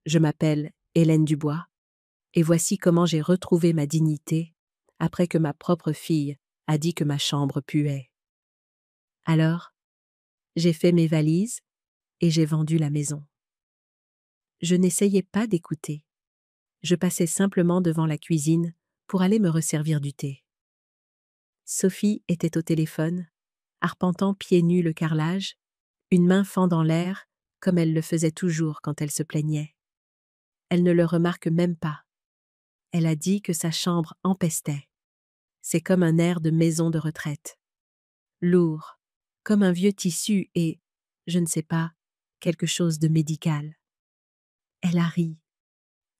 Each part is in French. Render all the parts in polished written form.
Je m'appelle Hélène Dubois, et voici comment j'ai retrouvé ma dignité après que ma propre fille a dit que ma chambre puait. Alors, j'ai fait mes valises et j'ai vendu la maison. Je n'essayais pas d'écouter. Je passais simplement devant la cuisine pour aller me resservir du thé. Sophie était au téléphone, arpentant pieds nus le carrelage, une main fendant l'air, comme elle le faisait toujours quand elle se plaignait. Elle ne le remarque même pas. Elle a dit que sa chambre empestait. C'est comme un air de maison de retraite. Lourd, comme un vieux tissu et, je ne sais pas, quelque chose de médical. Elle a ri.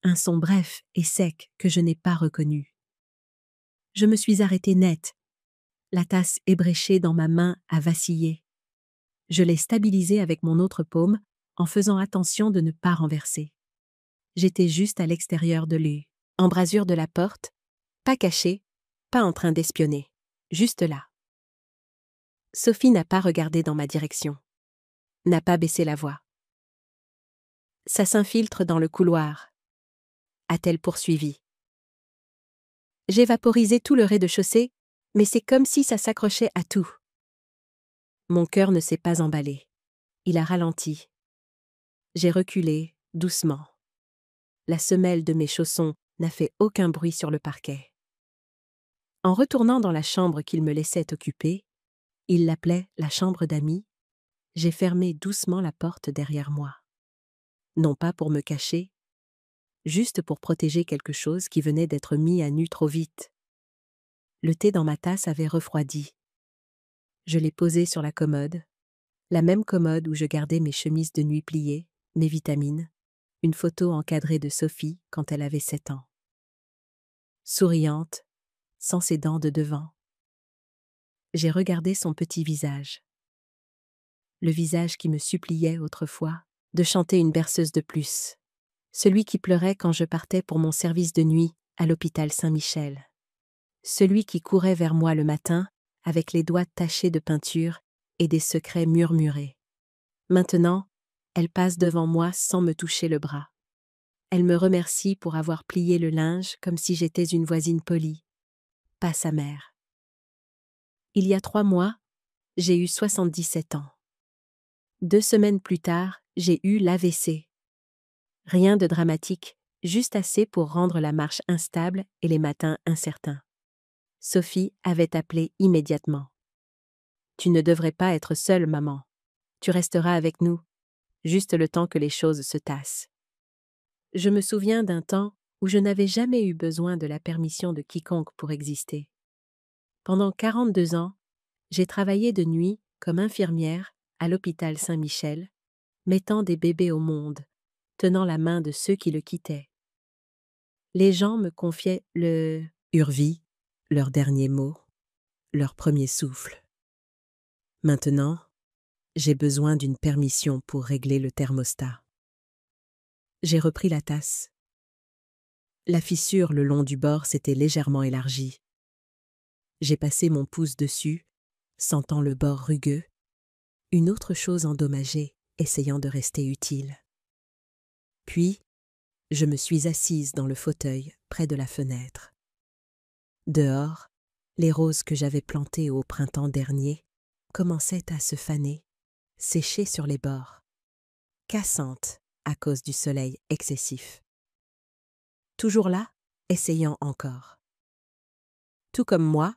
Un son bref et sec que je n'ai pas reconnu. Je me suis arrêtée net. La tasse ébréchée dans ma main a vacillé. Je l'ai stabilisée avec mon autre paume en faisant attention de ne pas renverser. J'étais juste à l'extérieur de l'embrasure de la porte, pas cachée, pas en train d'espionner, juste là. Sophie n'a pas regardé dans ma direction, n'a pas baissé la voix. Ça s'infiltre dans le couloir, a-t-elle poursuivi. J'ai vaporisé tout le rez-de-chaussée, mais c'est comme si ça s'accrochait à tout. Mon cœur ne s'est pas emballé. Il a ralenti. J'ai reculé, doucement. La semelle de mes chaussons n'a fait aucun bruit sur le parquet. En retournant dans la chambre qu'il me laissait occuper, il l'appelait la chambre d'amis, j'ai fermé doucement la porte derrière moi. Non pas pour me cacher, juste pour protéger quelque chose qui venait d'être mis à nu trop vite. Le thé dans ma tasse avait refroidi. Je l'ai posé sur la commode, la même commode où je gardais mes chemises de nuit pliées, mes vitamines, une photo encadrée de Sophie quand elle avait 7 ans. Souriante, sans ses dents de devant. J'ai regardé son petit visage. Le visage qui me suppliait autrefois de chanter une berceuse de plus. Celui qui pleurait quand je partais pour mon service de nuit à l'hôpital Saint-Michel. Celui qui courait vers moi le matin avec les doigts tachés de peinture et des secrets murmurés. Maintenant, elle passe devant moi sans me toucher le bras. Elle me remercie pour avoir plié le linge comme si j'étais une voisine polie, pas sa mère. Il y a 3 mois, j'ai eu 77 ans. 2 semaines plus tard, j'ai eu l'AVC. Rien de dramatique, juste assez pour rendre la marche instable et les matins incertains. Sophie avait appelé immédiatement. « Tu ne devrais pas être seule, maman. Tu resteras avec nous, juste le temps que les choses se tassent. » Je me souviens d'un temps où je n'avais jamais eu besoin de la permission de quiconque pour exister. Pendant 42 ans, j'ai travaillé de nuit comme infirmière à l'hôpital Saint-Michel, mettant des bébés au monde, tenant la main de ceux qui le quittaient. Les gens me confiaient leur vie, leurs derniers mots, leur premier souffle. Maintenant, j'ai besoin d'une permission pour régler le thermostat. J'ai repris la tasse. La fissure le long du bord s'était légèrement élargie. J'ai passé mon pouce dessus, sentant le bord rugueux, une autre chose endommagée, essayant de rester utile. Puis, je me suis assise dans le fauteuil près de la fenêtre. Dehors, les roses que j'avais plantées au printemps dernier commençaient à se faner, sécher sur les bords, cassantes à cause du soleil excessif. Toujours là, essayant encore. Tout comme moi,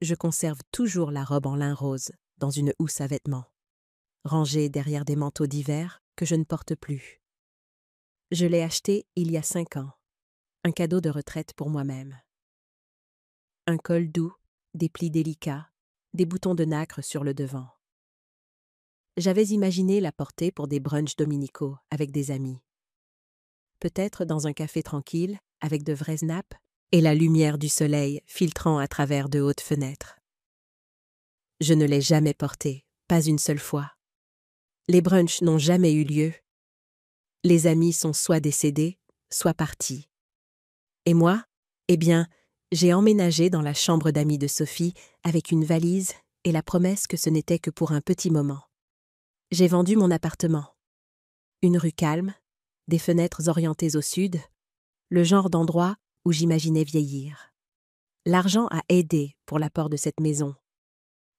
je conserve toujours la robe en lin rose dans une housse à vêtements, rangée derrière des manteaux d'hiver que je ne porte plus. Je l'ai achetée il y a 5 ans, un cadeau de retraite pour moi-même. Un col doux, des plis délicats, des boutons de nacre sur le devant. J'avais imaginé la porter pour des brunchs dominicaux avec des amis. Peut-être dans un café tranquille, avec de vraies nappes, et la lumière du soleil filtrant à travers de hautes fenêtres. Je ne l'ai jamais portée, pas une seule fois. Les brunchs n'ont jamais eu lieu. Les amis sont soit décédés, soit partis. Et moi, eh bien, j'ai emménagé dans la chambre d'amis de Sophie avec une valise et la promesse que ce n'était que pour un petit moment. J'ai vendu mon appartement. Une rue calme, des fenêtres orientées au sud, le genre d'endroit où j'imaginais vieillir. L'argent a aidé pour l'apport de cette maison.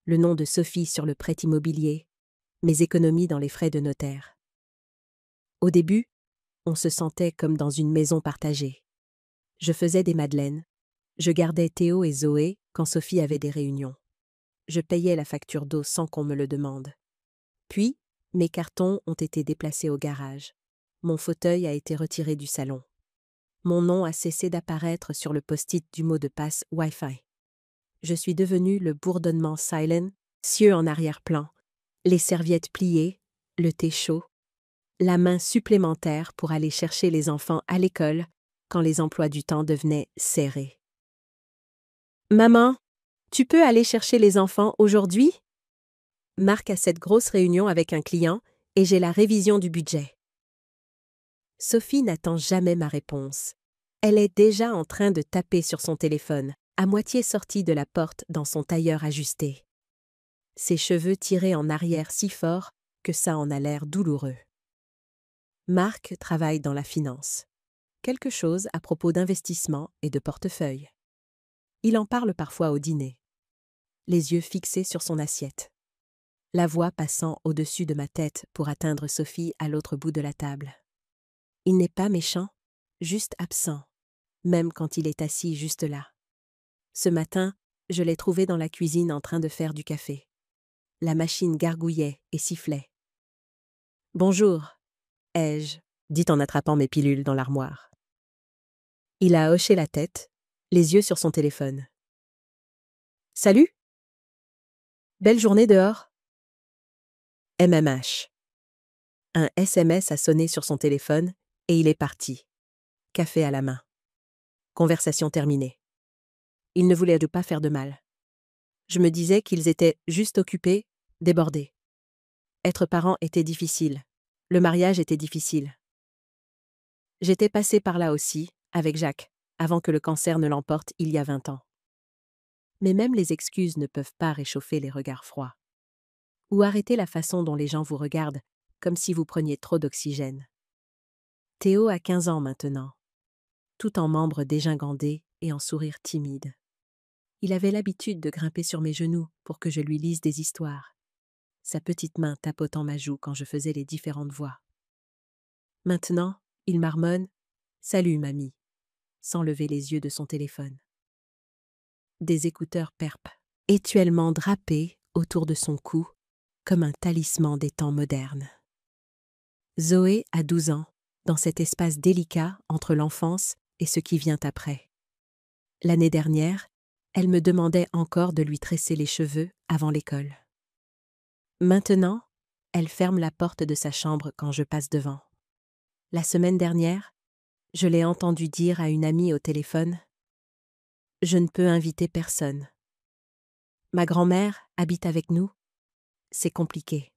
Le nom de Sophie sur le prêt immobilier, mes économies dans les frais de notaire. Au début, on se sentait comme dans une maison partagée. Je faisais des madeleines. Je gardais Théo et Zoé quand Sophie avait des réunions. Je payais la facture d'eau sans qu'on me le demande. Puis, mes cartons ont été déplacés au garage. Mon fauteuil a été retiré du salon. Mon nom a cessé d'apparaître sur le post-it du mot de passe Wi-Fi. Je suis devenu le bourdonnement silent, cieux en arrière-plan, les serviettes pliées, le thé chaud, la main supplémentaire pour aller chercher les enfants à l'école quand les emplois du temps devenaient serrés. « Maman, tu peux aller chercher les enfants aujourd'hui ?» Marc a cette grosse réunion avec un client et j'ai la révision du budget. Sophie n'attend jamais ma réponse. Elle est déjà en train de taper sur son téléphone, à moitié sortie de la porte dans son tailleur ajusté. Ses cheveux tirés en arrière si fort que ça en a l'air douloureux. Marc travaille dans la finance. Quelque chose à propos d'investissement et de portefeuille. Il en parle parfois au dîner. Les yeux fixés sur son assiette. La voix passant au-dessus de ma tête pour atteindre Sophie à l'autre bout de la table. Il n'est pas méchant, juste absent, même quand il est assis juste là. Ce matin, je l'ai trouvé dans la cuisine en train de faire du café. La machine gargouillait et sifflait. « Bonjour », ai-je, dit en attrapant mes pilules dans l'armoire. Il a hoché la tête, les yeux sur son téléphone. « Salut ! Belle journée dehors !» MMH. Un SMS a sonné sur son téléphone et il est parti. Café à la main. Conversation terminée. Il ne voulait pas faire de mal. Je me disais qu'ils étaient juste occupés, débordés. Être parent était difficile. Le mariage était difficile. J'étais passée par là aussi, avec Jacques, avant que le cancer ne l'emporte il y a 20 ans. Mais même les excuses ne peuvent pas réchauffer les regards froids. Ou arrêter la façon dont les gens vous regardent, comme si vous preniez trop d'oxygène. Théo a 15 ans maintenant, tout en membres dégingandés et en sourire timide. Il avait l'habitude de grimper sur mes genoux pour que je lui lise des histoires, sa petite main tapotant ma joue quand je faisais les différentes voix. Maintenant, il marmonne « Salut, mamie », sans lever les yeux de son téléphone. Des écouteurs perp, étuellement drapés autour de son cou, comme un talisman des temps modernes. Zoé a 12 ans, dans cet espace délicat entre l'enfance et ce qui vient après. L'année dernière, elle me demandait encore de lui tresser les cheveux avant l'école. Maintenant, elle ferme la porte de sa chambre quand je passe devant. La semaine dernière, je l'ai entendu dire à une amie au téléphone « Je ne peux inviter personne. Ma grand-mère habite avec nous. C'est compliqué. »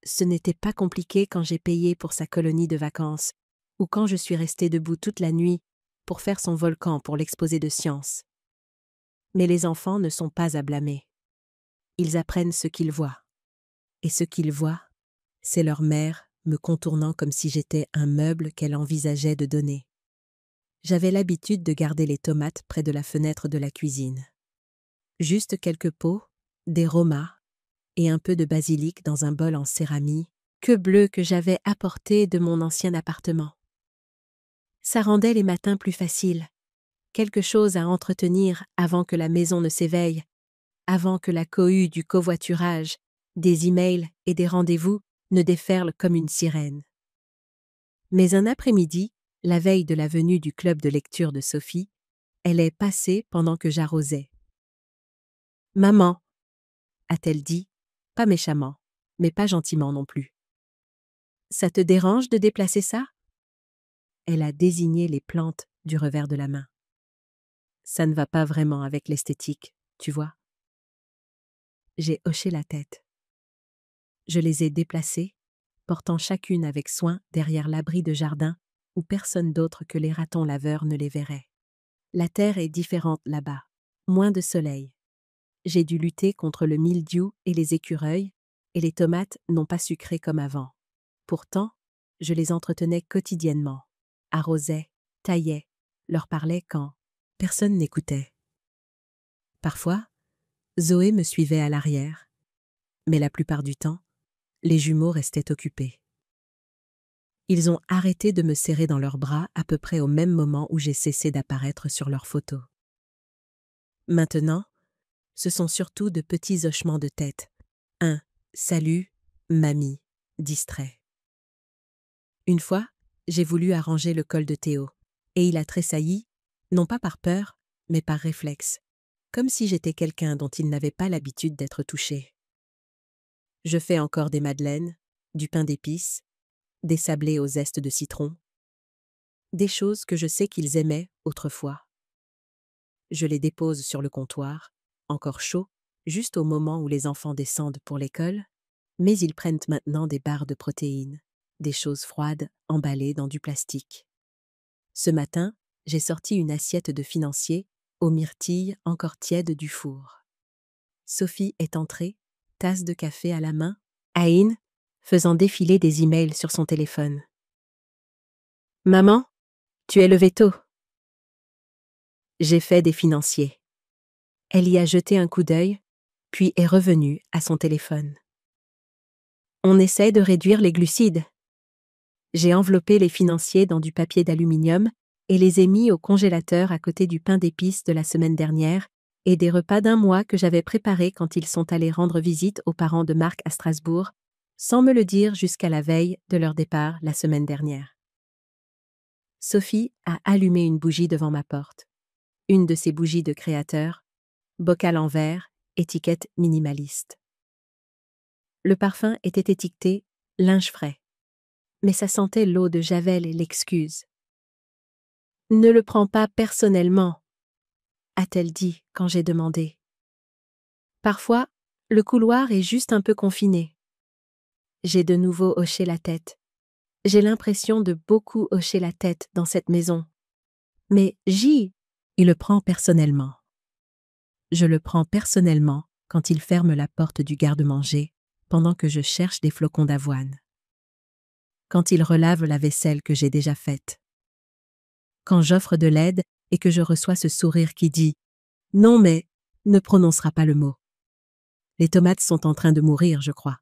Ce n'était pas compliqué quand j'ai payé pour sa colonie de vacances ou quand je suis restée debout toute la nuit pour faire son volcan pour l'exposé de sciences. Mais les enfants ne sont pas à blâmer. Ils apprennent ce qu'ils voient. Et ce qu'ils voient, c'est leur mère me contournant comme si j'étais un meuble qu'elle envisageait de donner. J'avais l'habitude de garder les tomates près de la fenêtre de la cuisine. Juste quelques pots, des romas et un peu de basilic dans un bol en céramique, que bleu que j'avais apporté de mon ancien appartement. Ça rendait les matins plus faciles, quelque chose à entretenir avant que la maison ne s'éveille, avant que la cohue du covoiturage, des emails et des rendez-vous ne déferle comme une sirène. Mais un après-midi, la veille de la venue du club de lecture de Sophie, elle est passée pendant que j'arrosais. « Maman », a-t-elle dit, pas méchamment, mais pas gentiment non plus. « Ça te dérange de déplacer ça ?» Elle a désigné les plantes du revers de la main. « Ça ne va pas vraiment avec l'esthétique, tu vois. » J'ai hoché la tête. Je les ai déplacées, portant chacune avec soin derrière l'abri de jardin où personne d'autre que les ratons laveurs ne les verrait. La terre est différente là-bas, moins de soleil. J'ai dû lutter contre le mildiou et les écureuils, et les tomates n'ont pas sucré comme avant. Pourtant, Je les entretenais quotidiennement, arrosais, taillais, leur parlais quand personne n'écoutait. Parfois, Zoé me suivait à l'arrière, mais la plupart du temps, les jumeaux restaient occupés. Ils ont arrêté de me serrer dans leurs bras à peu près au même moment où j'ai cessé d'apparaître sur leurs photos. Maintenant, ce sont surtout de petits hochements de tête. Un « Salut, mamie », distrait. Une fois, j'ai voulu arranger le col de Théo, et il a tressailli, non pas par peur, mais par réflexe, comme si j'étais quelqu'un dont il n'avait pas l'habitude d'être touché. Je fais encore des madeleines, du pain d'épices, des sablés aux zestes de citron, des choses que je sais qu'ils aimaient autrefois. Je les dépose sur le comptoir, encore chauds, juste au moment où les enfants descendent pour l'école, mais ils prennent maintenant des barres de protéines, des choses froides emballées dans du plastique. Ce matin, j'ai sorti une assiette de financier aux myrtilles encore tièdes du four. Sophie est entrée, tasse de café à la main, Aïn faisant défiler des emails sur son téléphone. « Maman, tu es levée tôt. » J'ai fait des financiers. Elle y a jeté un coup d'œil, puis est revenue à son téléphone. On essaie de réduire les glucides. J'ai enveloppé les financiers dans du papier d'aluminium et les ai mis au congélateur à côté du pain d'épices de la semaine dernière et des repas d'un mois que j'avais préparés quand ils sont allés rendre visite aux parents de Marc à Strasbourg, sans me le dire jusqu'à la veille de leur départ la semaine dernière. Sophie a allumé une bougie devant ma porte. Une de ces bougies de créateur, bocal en verre, étiquette minimaliste. Le parfum était étiqueté « linge frais », mais ça sentait l'eau de Javel et l'excuse. « Ne le prends pas personnellement », a-t-elle dit quand j'ai demandé. Parfois, le couloir est juste un peu confiné. J'ai de nouveau hoché la tête. J'ai l'impression de beaucoup hocher la tête dans cette maison. Mais il le prend personnellement. Je le prends personnellement quand il ferme la porte du garde-manger pendant que je cherche des flocons d'avoine. Quand il relave la vaisselle que j'ai déjà faite. Quand j'offre de l'aide et que je reçois ce sourire qui dit « Non mais » ne prononcera pas le mot. Les tomates sont en train de mourir, je crois.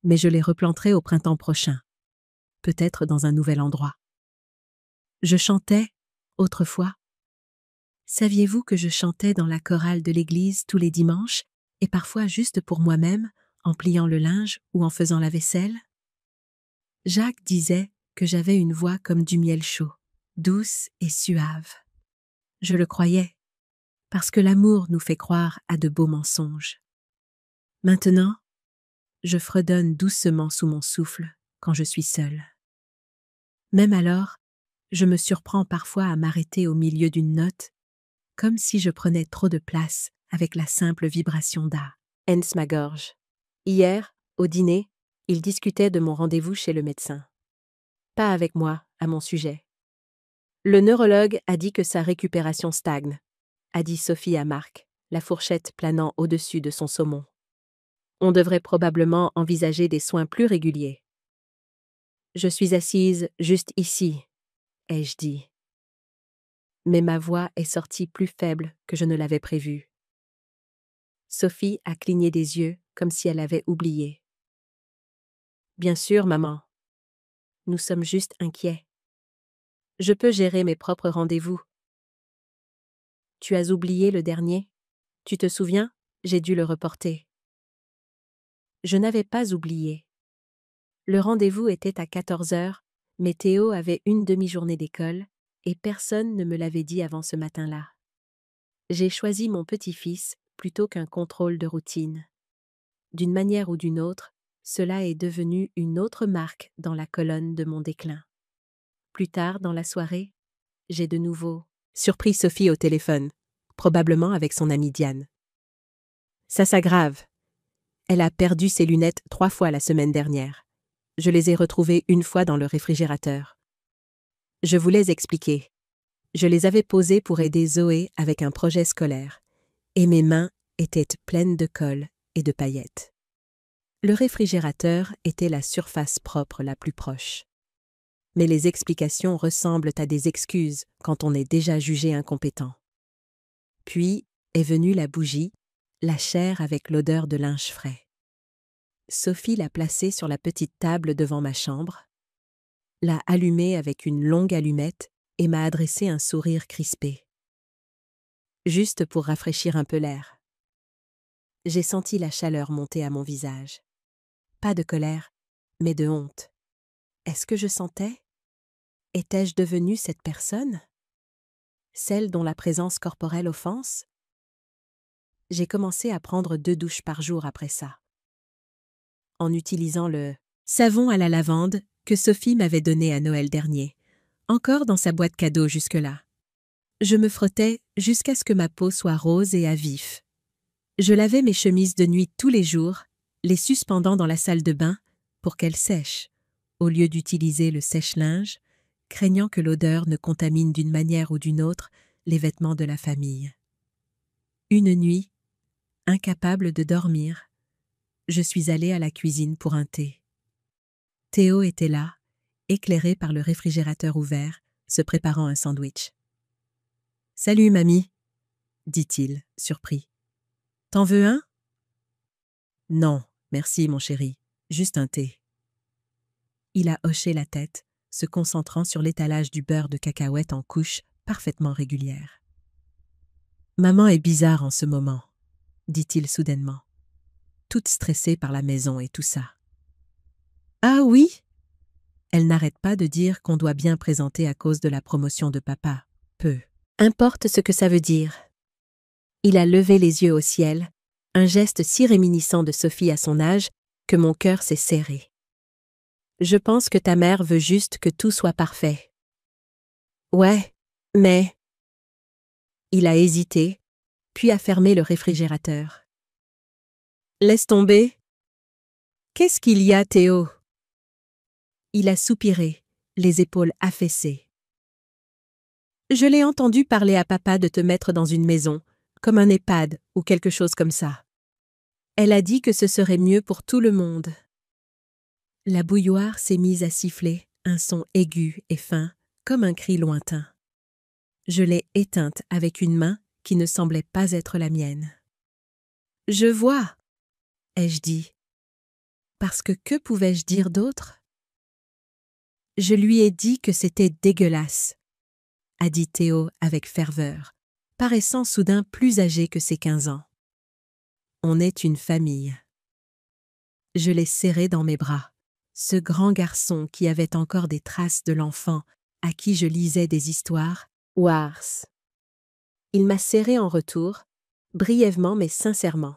Mais je les replanterai au printemps prochain, peut-être dans un nouvel endroit. Je chantais, autrefois. Saviez-vous que je chantais dans la chorale de l'église tous les dimanches et parfois juste pour moi-même, en pliant le linge ou en faisant la vaisselle? Jacques disait que j'avais une voix comme du miel chaud, douce et suave. Je le croyais, parce que l'amour nous fait croire à de beaux mensonges. Maintenant, je fredonne doucement sous mon souffle quand je suis seule. Même alors, je me surprends parfois à m'arrêter au milieu d'une note, comme si je prenais trop de place avec la simple vibration d'A. Hens ma gorge. Hier, au dîner, il discutait de mon rendez-vous chez le médecin. Pas avec moi, à mon sujet. Le neurologue a dit que sa récupération stagne, a dit Sophie à Marc, la fourchette planant au-dessus de son saumon. On devrait probablement envisager des soins plus réguliers. Je suis assise juste ici, ai-je dit. Mais ma voix est sortie plus faible que je ne l'avais prévu. Sophie a cligné des yeux comme si elle avait oublié. Bien sûr, maman. Nous sommes juste inquiets. Je peux gérer mes propres rendez-vous. Tu as oublié le dernier? Tu te souviens? J'ai dû le reporter. Je n'avais pas oublié. Le rendez-vous était à 14h, mais Théo avait une demi-journée d'école et personne ne me l'avait dit avant ce matin-là. J'ai choisi mon petit-fils plutôt qu'un contrôle de routine. D'une manière ou d'une autre, cela est devenu une autre marque dans la colonne de mon déclin. Plus tard dans la soirée, j'ai de nouveau surpris Sophie au téléphone, probablement avec son amie Diane. Ça s'aggrave. Elle a perdu ses lunettes 3 fois la semaine dernière. Je les ai retrouvées une fois dans le réfrigérateur. Je voulais expliquer. Je les avais posées pour aider Zoé avec un projet scolaire, et mes mains étaient pleines de colle et de paillettes. Le réfrigérateur était la surface propre la plus proche. Mais les explications ressemblent à des excuses quand on est déjà jugé incompétent. Puis est venue la bougie, la chair avec l'odeur de linge frais. Sophie l'a placée sur la petite table devant ma chambre, l'a allumée avec une longue allumette et m'a adressé un sourire crispé. Juste pour rafraîchir un peu l'air. J'ai senti la chaleur monter à mon visage. Pas de colère, mais de honte. Est-ce que je sentais? Étais-je devenue cette personne? Celle dont la présence corporelle offense? J'ai commencé à prendre 2 douches par jour après ça. En utilisant le savon à la lavande que Sophie m'avait donné à Noël dernier, encore dans sa boîte cadeau jusque-là. Je me frottais jusqu'à ce que ma peau soit rose et à vif. Je lavais mes chemises de nuit tous les jours, les suspendant dans la salle de bain pour qu'elles sèchent, au lieu d'utiliser le sèche-linge, craignant que l'odeur ne contamine d'une manière ou d'une autre les vêtements de la famille. Une nuit, incapable de dormir, je suis allée à la cuisine pour un thé. Théo était là, éclairé par le réfrigérateur ouvert, se préparant un sandwich. « Salut, mamie !» dit-il, surpris. « T'en veux un ?»« Non, merci, mon chéri, juste un thé. » Il a hoché la tête, se concentrant sur l'étalage du beurre de cacahuète en couches parfaitement régulières. « Maman est bizarre en ce moment, » dit-il soudainement, toute stressée par la maison et tout ça. « Ah oui ?» Elle n'arrête pas de dire qu'on doit bien présenter à cause de la promotion de papa. Peu importe ce que ça veut dire. Il a levé les yeux au ciel, un geste si réminiscent de Sophie à son âge que mon cœur s'est serré. Je pense que ta mère veut juste que tout soit parfait. Ouais, mais... Il a hésité, puis a fermé le réfrigérateur. Laisse tomber. Qu'est-ce qu'il y a, Théo? Il a soupiré, les épaules affaissées. Je l'ai entendu parler à papa de te mettre dans une maison, comme un EHPAD ou quelque chose comme ça. Elle a dit que ce serait mieux pour tout le monde. La bouilloire s'est mise à siffler, un son aigu et fin, comme un cri lointain. Je l'ai éteinte avec une main qui ne semblait pas être la mienne. « Je vois !» ai-je dit. Parce que pouvais-je dire d'autre? Je lui ai dit que c'était dégueulasse, a dit Théo avec ferveur, paraissant soudain plus âgé que ses 15 ans. On est une famille. Je l'ai serré dans mes bras, ce grand garçon qui avait encore des traces de l'enfant à qui je lisais des histoires, Wars. Il m'a serré en retour, brièvement mais sincèrement.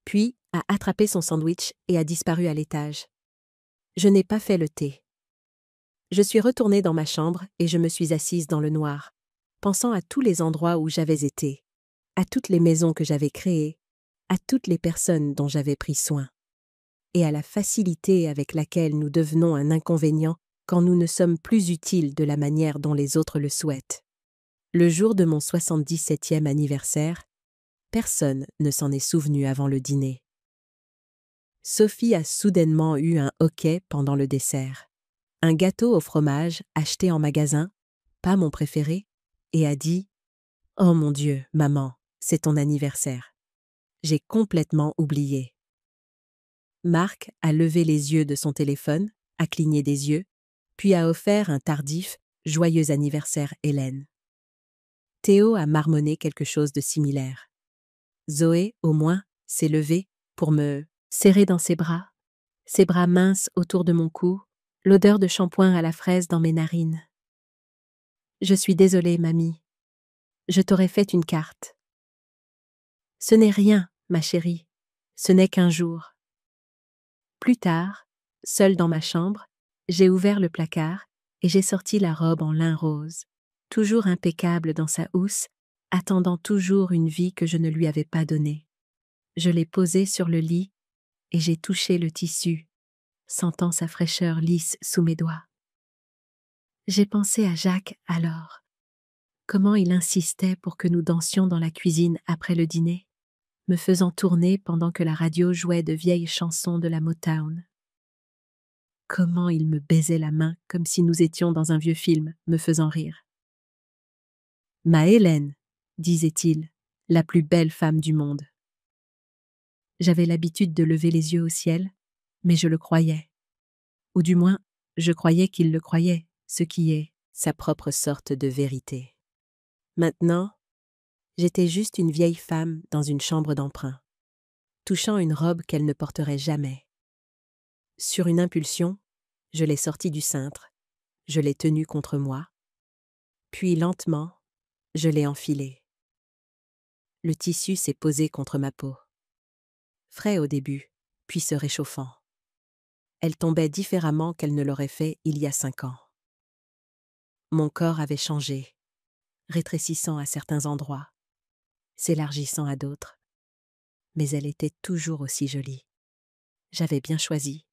Puis a attrapé son sandwich et a disparu à l'étage. Je n'ai pas fait le thé. Je suis retournée dans ma chambre et je me suis assise dans le noir, pensant à tous les endroits où j'avais été, à toutes les maisons que j'avais créées, à toutes les personnes dont j'avais pris soin, et à la facilité avec laquelle nous devenons un inconvénient quand nous ne sommes plus utiles de la manière dont les autres le souhaitent. Le jour de mon 77e anniversaire, personne ne s'en est souvenu avant le dîner. Sophie a soudainement eu un hoquet pendant le dessert. Un gâteau au fromage acheté en magasin, pas mon préféré, et a dit « Oh mon Dieu, maman, c'est ton anniversaire. » J'ai complètement oublié. Marc a levé les yeux de son téléphone, a cligné des yeux, puis a offert un tardif « Joyeux anniversaire, Hélène ». Théo a marmonné quelque chose de similaire. Zoé, au moins, s'est levée pour me serrer dans ses bras minces autour de mon cou, l'odeur de shampoing à la fraise dans mes narines. Je suis désolée, mamie. Je t'aurais fait une carte. Ce n'est rien, ma chérie. Ce n'est qu'un jour. Plus tard, seule dans ma chambre, j'ai ouvert le placard et j'ai sorti la robe en lin rose, toujours impeccable dans sa housse, attendant toujours une vie que je ne lui avais pas donnée. Je l'ai posée sur le lit et j'ai touché le tissu, sentant sa fraîcheur lisse sous mes doigts. J'ai pensé à Jacques alors. Comment il insistait pour que nous dansions dans la cuisine après le dîner, me faisant tourner pendant que la radio jouait de vieilles chansons de la Motown. Comment il me baisait la main comme si nous étions dans un vieux film, me faisant rire. « Ma Hélène », disait-il, la plus belle femme du monde. J'avais l'habitude de lever les yeux au ciel, mais je le croyais. Ou du moins, je croyais qu'il le croyait, ce qui est sa propre sorte de vérité. Maintenant, j'étais juste une vieille femme dans une chambre d'emprunt, touchant une robe qu'elle ne porterait jamais. Sur une impulsion, je l'ai sortie du cintre, je l'ai tenue contre moi, puis lentement, je l'ai enfilée. Le tissu s'est posé contre ma peau. Frais au début, puis se réchauffant. Elle tombait différemment qu'elle ne l'aurait fait il y a 5 ans. Mon corps avait changé, rétrécissant à certains endroits, s'élargissant à d'autres, mais elle était toujours aussi jolie. J'avais bien choisi.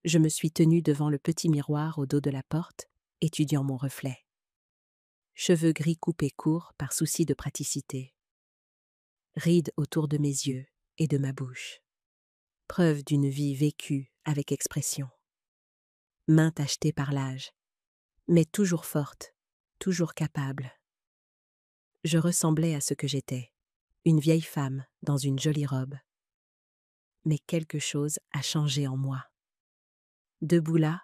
Je me suis tenue devant le petit miroir au dos de la porte, étudiant mon reflet. Cheveux gris coupés courts par souci de praticité. Rides autour de mes yeux et de ma bouche. Preuve d'une vie vécue avec expression. Mains tachetées par l'âge, mais toujours forte, toujours capable. Je ressemblais à ce que j'étais, une vieille femme dans une jolie robe. Mais quelque chose a changé en moi. Debout là,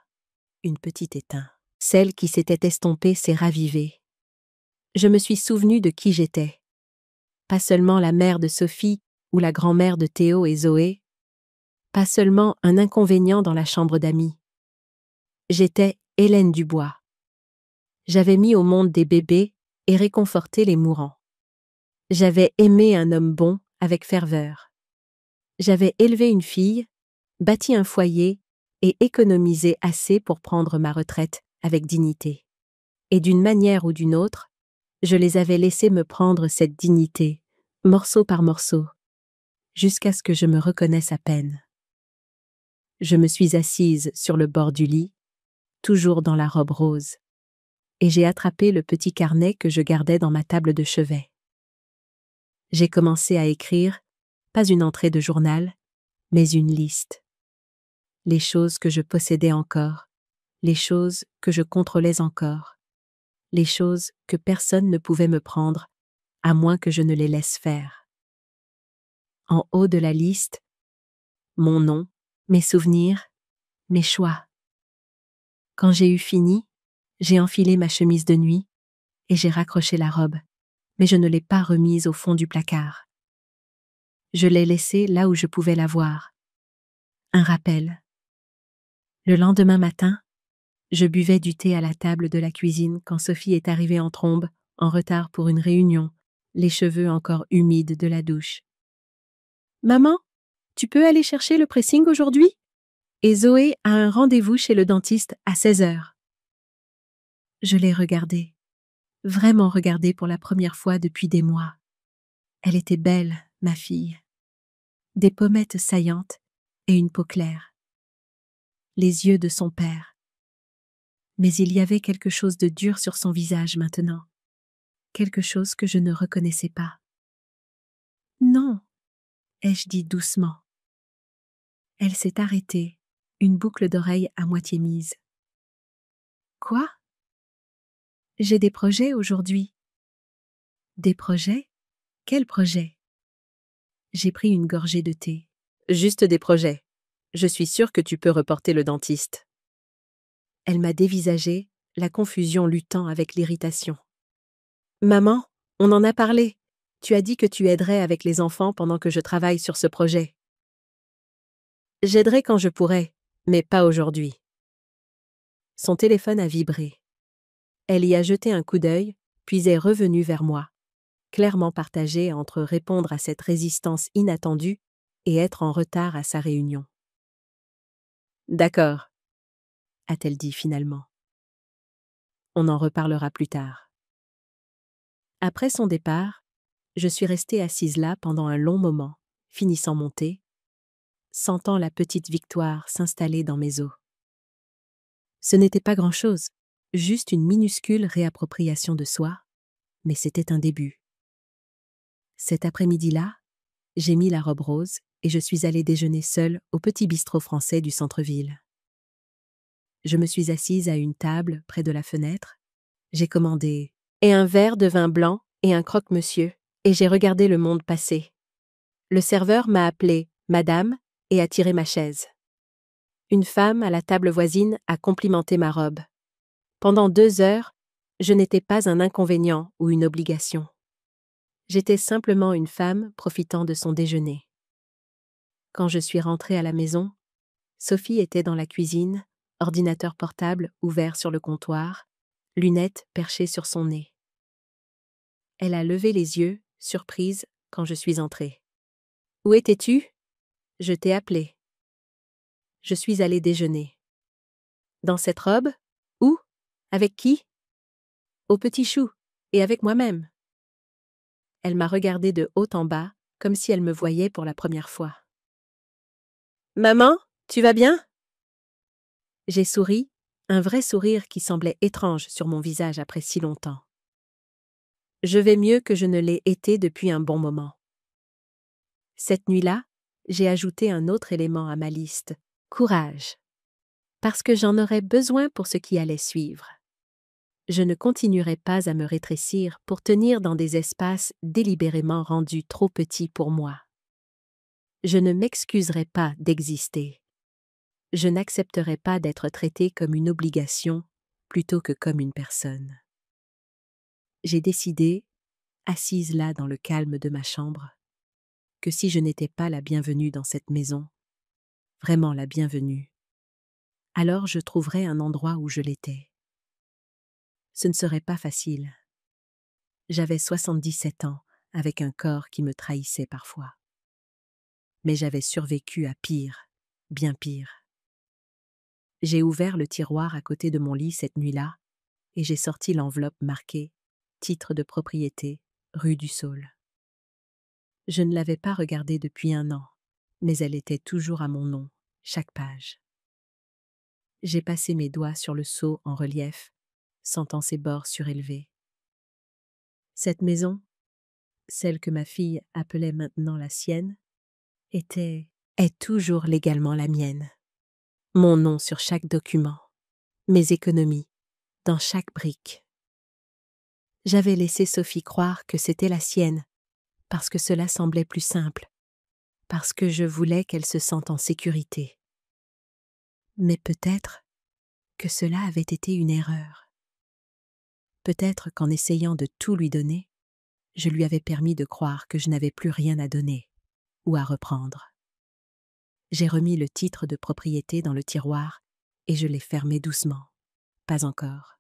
une petite éteinte. Celle qui s'était estompée s'est ravivée. Je me suis souvenue de qui j'étais. Pas seulement la mère de Sophie ou la grand-mère de Théo et Zoé, pas seulement un inconvénient dans la chambre d'amis. J'étais Hélène Dubois. J'avais mis au monde des bébés et réconforté les mourants. J'avais aimé un homme bon avec ferveur. J'avais élevé une fille, bâti un foyer et économisé assez pour prendre ma retraite avec dignité. Et d'une manière ou d'une autre, je les avais laissés me prendre cette dignité, morceau par morceau, jusqu'à ce que je me reconnaisse à peine. Je me suis assise sur le bord du lit, toujours dans la robe rose, et j'ai attrapé le petit carnet que je gardais dans ma table de chevet. J'ai commencé à écrire, pas une entrée de journal, mais une liste. Les choses que je possédais encore, les choses que je contrôlais encore, les choses que personne ne pouvait me prendre, à moins que je ne les laisse faire. En haut de la liste, mon nom, mes souvenirs, mes choix. Quand j'ai eu fini, j'ai enfilé ma chemise de nuit et j'ai raccroché la robe, mais je ne l'ai pas remise au fond du placard. Je l'ai laissée là où je pouvais la voir. Un rappel. Le lendemain matin, je buvais du thé à la table de la cuisine quand Sophie est arrivée en trombe, en retard pour une réunion, les cheveux encore humides de la douche. « Maman, tu peux aller chercher le pressing aujourd'hui ? Et Zoé a un rendez-vous chez le dentiste à 16h. » Je l'ai regardée, vraiment regardée pour la première fois depuis des mois. Elle était belle, ma fille. Des pommettes saillantes et une peau claire. Les yeux de son père. Mais il y avait quelque chose de dur sur son visage maintenant. Quelque chose que je ne reconnaissais pas. « Non !» ai-je dit doucement. Elle s'est arrêtée, une boucle d'oreille à moitié mise. « Quoi ? J'ai des projets aujourd'hui. » « Des projets ? Quels projets ? » J'ai pris une gorgée de thé. « Juste des projets. Je suis sûre que tu peux reporter le dentiste. » Elle m'a dévisagée, la confusion luttant avec l'irritation. « Maman, on en a parlé. Tu as dit que tu aiderais avec les enfants pendant que je travaille sur ce projet. » « J'aiderai quand je pourrai, mais pas aujourd'hui. » Son téléphone a vibré. Elle y a jeté un coup d'œil, puis est revenue vers moi, clairement partagée entre répondre à cette résistance inattendue et être en retard à sa réunion. « D'accord, » a-t-elle dit finalement. On en reparlera plus tard. Après son départ, je suis restée assise là pendant un long moment, finissant mon thé, sentant la petite victoire s'installer dans mes os. Ce n'était pas grand-chose, juste une minuscule réappropriation de soi, mais c'était un début. Cet après-midi-là, J'ai mis la robe rose et je suis allée déjeuner seule au petit bistrot français du centre-ville. Je me suis assise à une table près de la fenêtre. J'ai commandé et un verre de vin blanc et un croque-monsieur, et j'ai regardé le monde passer. Le serveur m'a appelée « Madame » et a tiré ma chaise. Une femme à la table voisine a complimenté ma robe. Pendant 2 heures, je n'étais pas un inconvénient ou une obligation. J'étais simplement une femme profitant de son déjeuner. Quand je suis rentrée à la maison, Sophie était dans la cuisine, ordinateur portable ouvert sur le comptoir, lunettes perchées sur son nez. Elle a levé les yeux, surprise, quand je suis entrée. « Où étais-tu ? Je t'ai appelé. » Je suis allée déjeuner. « Dans cette robe ? Où ? Avec qui ? » « Au Petit Chou, et avec moi-même. » Elle m'a regardée de haut en bas, comme si elle me voyait pour la première fois. « Maman, tu vas bien ? » J'ai souri, un vrai sourire qui semblait étrange sur mon visage après si longtemps. Je vais mieux que je ne l'ai été depuis un bon moment. Cette nuit-là, j'ai ajouté un autre élément à ma liste, courage. Parce que j'en aurais besoin pour ce qui allait suivre. Je ne continuerai pas à me rétrécir pour tenir dans des espaces délibérément rendus trop petits pour moi. Je ne m'excuserai pas d'exister. Je n'accepterai pas d'être traitée comme une obligation plutôt que comme une personne. J'ai décidé, assise là dans le calme de ma chambre, que si je n'étais pas la bienvenue dans cette maison, vraiment la bienvenue, alors je trouverais un endroit où je l'étais. Ce ne serait pas facile. J'avais 77 ans, avec un corps qui me trahissait parfois. Mais j'avais survécu à pire, bien pire. J'ai ouvert le tiroir à côté de mon lit cette nuit-là et j'ai sorti l'enveloppe marquée « Titre de propriété, rue du Saule ». Je ne l'avais pas regardée depuis 1 an, mais elle était toujours à mon nom, chaque page. J'ai passé mes doigts sur le sceau en relief, sentant ses bords surélevés. Cette maison, celle que ma fille appelait maintenant la sienne, est toujours légalement la mienne. Mon nom sur chaque document, mes économies, dans chaque brique. J'avais laissé Sophie croire que c'était la sienne, parce que cela semblait plus simple, parce que je voulais qu'elle se sente en sécurité. Mais peut-être que cela avait été une erreur. Peut-être qu'en essayant de tout lui donner, je lui avais permis de croire que je n'avais plus rien à donner ou à reprendre. J'ai remis le titre de propriété dans le tiroir et je l'ai fermé doucement. Pas encore.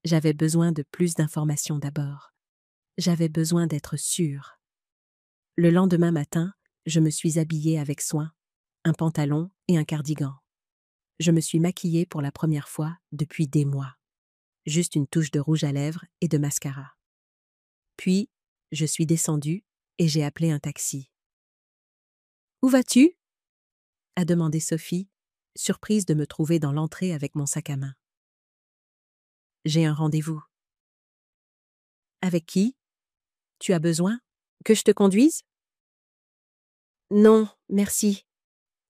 J'avais besoin de plus d'informations d'abord. J'avais besoin d'être sûre. Le lendemain matin, je me suis habillée avec soin, un pantalon et un cardigan. Je me suis maquillée pour la première fois depuis des mois. Juste une touche de rouge à lèvres et de mascara. Puis, je suis descendue et j'ai appelé un taxi. « Où vas-tu » a demandé Sophie, surprise de me trouver dans l'entrée avec mon sac à main. « J'ai un rendez-vous. »« Avec qui ? Tu as besoin que je te conduise ?»« Non, merci.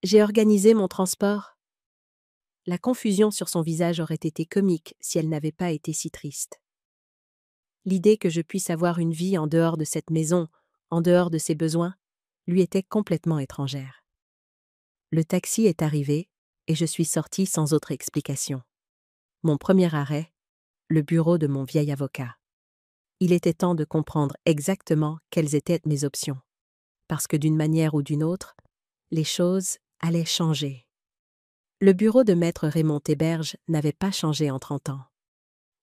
J'ai organisé mon transport. » La confusion sur son visage aurait été comique si elle n'avait pas été si triste. L'idée que je puisse avoir une vie en dehors de cette maison, en dehors de ses besoins, lui était complètement étrangère. Le taxi est arrivé et je suis sortie sans autre explication. Mon premier arrêt, le bureau de mon vieil avocat. Il était temps de comprendre exactement quelles étaient mes options, parce que d'une manière ou d'une autre, les choses allaient changer. Le bureau de maître Raymond Théberge n'avait pas changé en 30 ans.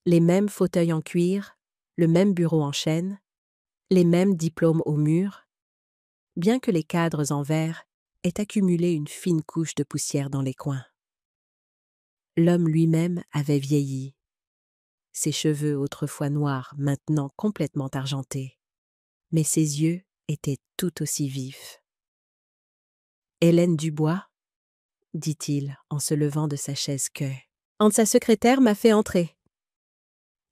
Les mêmes fauteuils en cuir, le même bureau en chêne, les mêmes diplômes au mur, bien que les cadres en verre aient accumulé une fine couche de poussière dans les coins. L'homme lui-même avait vieilli. Ses cheveux autrefois noirs, maintenant complètement argentés. Mais ses yeux étaient tout aussi vifs. « Hélène Dubois ?» dit-il en se levant de sa chaise que « Sa secrétaire m'a fait entrer.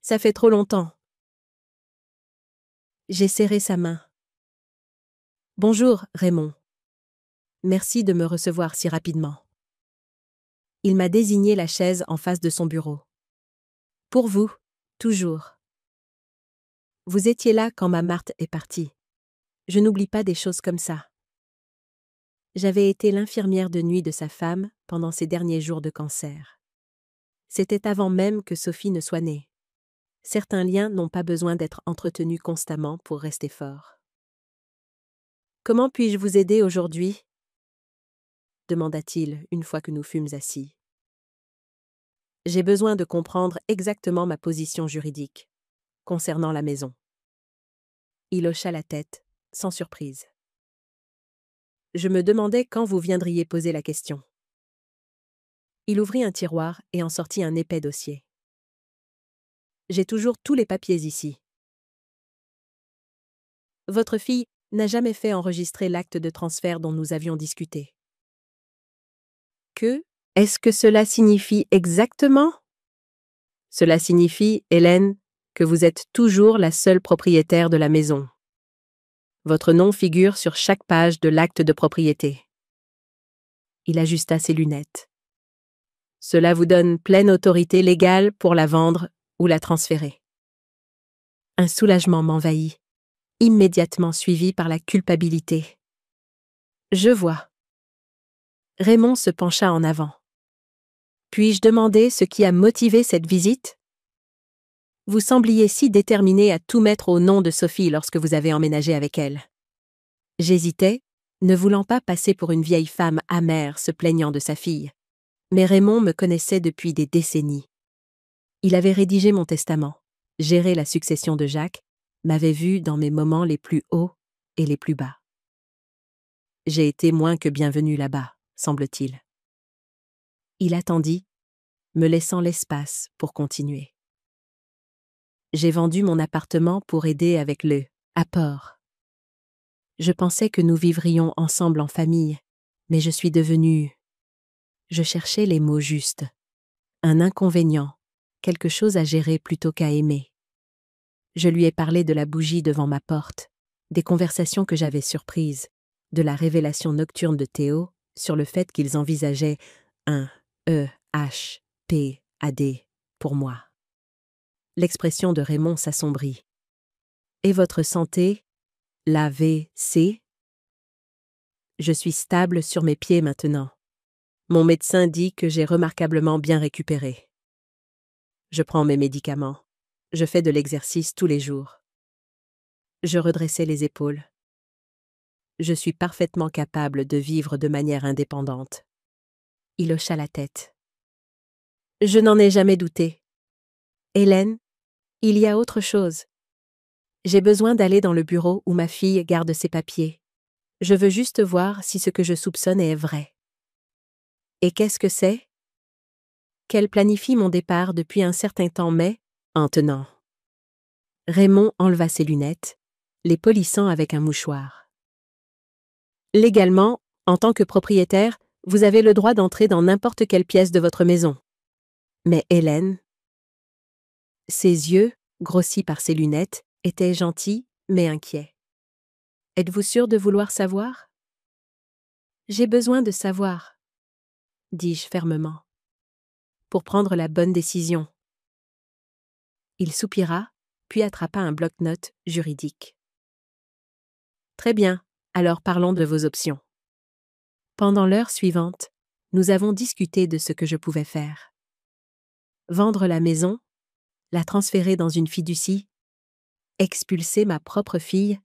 Ça fait trop longtemps. » J'ai serré sa main. Bonjour, Raymond. Merci de me recevoir si rapidement. Il m'a désigné la chaise en face de son bureau. Pour vous, toujours. Vous étiez là quand ma Marthe est partie. Je n'oublie pas des choses comme ça. J'avais été l'infirmière de nuit de sa femme pendant ses derniers jours de cancer. C'était avant même que Sophie ne soit née. Certains liens n'ont pas besoin d'être entretenus constamment pour rester forts. Comment puis-je vous aider aujourd'hui ? Demanda-t-il une fois que nous fûmes assis. J'ai besoin de comprendre exactement ma position juridique concernant la maison. Il hocha la tête, sans surprise. Je me demandais quand vous viendriez poser la question. Il ouvrit un tiroir et en sortit un épais dossier. J'ai toujours tous les papiers ici. Votre fille n'a jamais fait enregistrer l'acte de transfert dont nous avions discuté. Est-ce que cela signifie exactement ? Cela signifie, Hélène, que vous êtes toujours la seule propriétaire de la maison. Votre nom figure sur chaque page de l'acte de propriété. Il ajusta ses lunettes. Cela vous donne pleine autorité légale pour la vendre ou la transférer. Un soulagement m'envahit, immédiatement suivi par la culpabilité. Je vois. Raymond se pencha en avant. Puis-je demander ce qui a motivé cette visite ? Vous sembliez si déterminé à tout mettre au nom de Sophie lorsque vous avez emménagé avec elle. J'hésitais, ne voulant pas passer pour une vieille femme amère se plaignant de sa fille. Mais Raymond me connaissait depuis des décennies. Il avait rédigé mon testament, géré la succession de Jacques, m'avait vu dans mes moments les plus hauts et les plus bas. J'ai été moins que bienvenu là-bas, semble-t-il. Il attendit, me laissant l'espace pour continuer. J'ai vendu mon appartement pour aider avec le apport. Je pensais que nous vivrions ensemble en famille, mais je suis devenue... Je cherchais les mots justes. Un inconvénient, quelque chose à gérer plutôt qu'à aimer. Je lui ai parlé de la bougie devant ma porte, des conversations que j'avais surprises, de la révélation nocturne de Théo sur le fait qu'ils envisageaient un E-H-P-A-D pour moi. L'expression de Raymond s'assombrit. Et votre santé, l'AVC ? Je suis stable sur mes pieds maintenant. Mon médecin dit que j'ai remarquablement bien récupéré. Je prends mes médicaments. Je fais de l'exercice tous les jours. Je redressai les épaules. Je suis parfaitement capable de vivre de manière indépendante. Il hocha la tête. Je n'en ai jamais douté. Hélène, il y a autre chose. J'ai besoin d'aller dans le bureau où ma fille garde ses papiers. Je veux juste voir si ce que je soupçonne est vrai. Et qu'est-ce que c'est ? Qu'elle planifie mon départ depuis un certain temps, mais, en tenant. Raymond enleva ses lunettes, les polissant avec un mouchoir. Légalement, en tant que propriétaire, vous avez le droit d'entrer dans n'importe quelle pièce de votre maison. Mais Hélène... Ses yeux, grossis par ses lunettes, étaient gentils, mais inquiets. Êtes-vous sûr de vouloir savoir ? J'ai besoin de savoir, dis-je fermement, pour prendre la bonne décision. Il soupira, puis attrapa un bloc-notes juridique. Très bien, alors parlons de vos options. Pendant l'heure suivante, nous avons discuté de ce que je pouvais faire. Vendre la maison, la transférer dans une fiducie, expulser ma propre fille,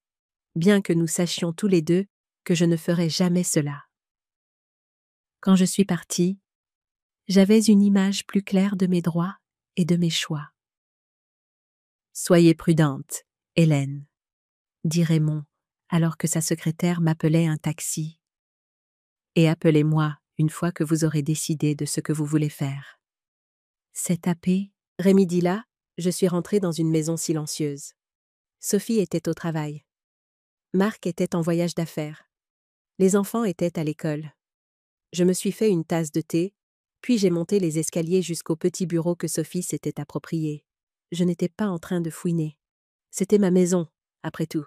bien que nous sachions tous les deux que je ne ferais jamais cela. Quand je suis partie, j'avais une image plus claire de mes droits et de mes choix. Soyez prudente, Hélène, dit Raymond, alors que sa secrétaire m'appelait un taxi. Et appelez-moi une fois que vous aurez décidé de ce que vous voulez faire. C'est tapé, Rémi dit là, je suis rentrée dans une maison silencieuse. Sophie était au travail. Marc était en voyage d'affaires. Les enfants étaient à l'école. Je me suis fait une tasse de thé, puis j'ai monté les escaliers jusqu'au petit bureau que Sophie s'était approprié. Je n'étais pas en train de fouiner. C'était ma maison, après tout.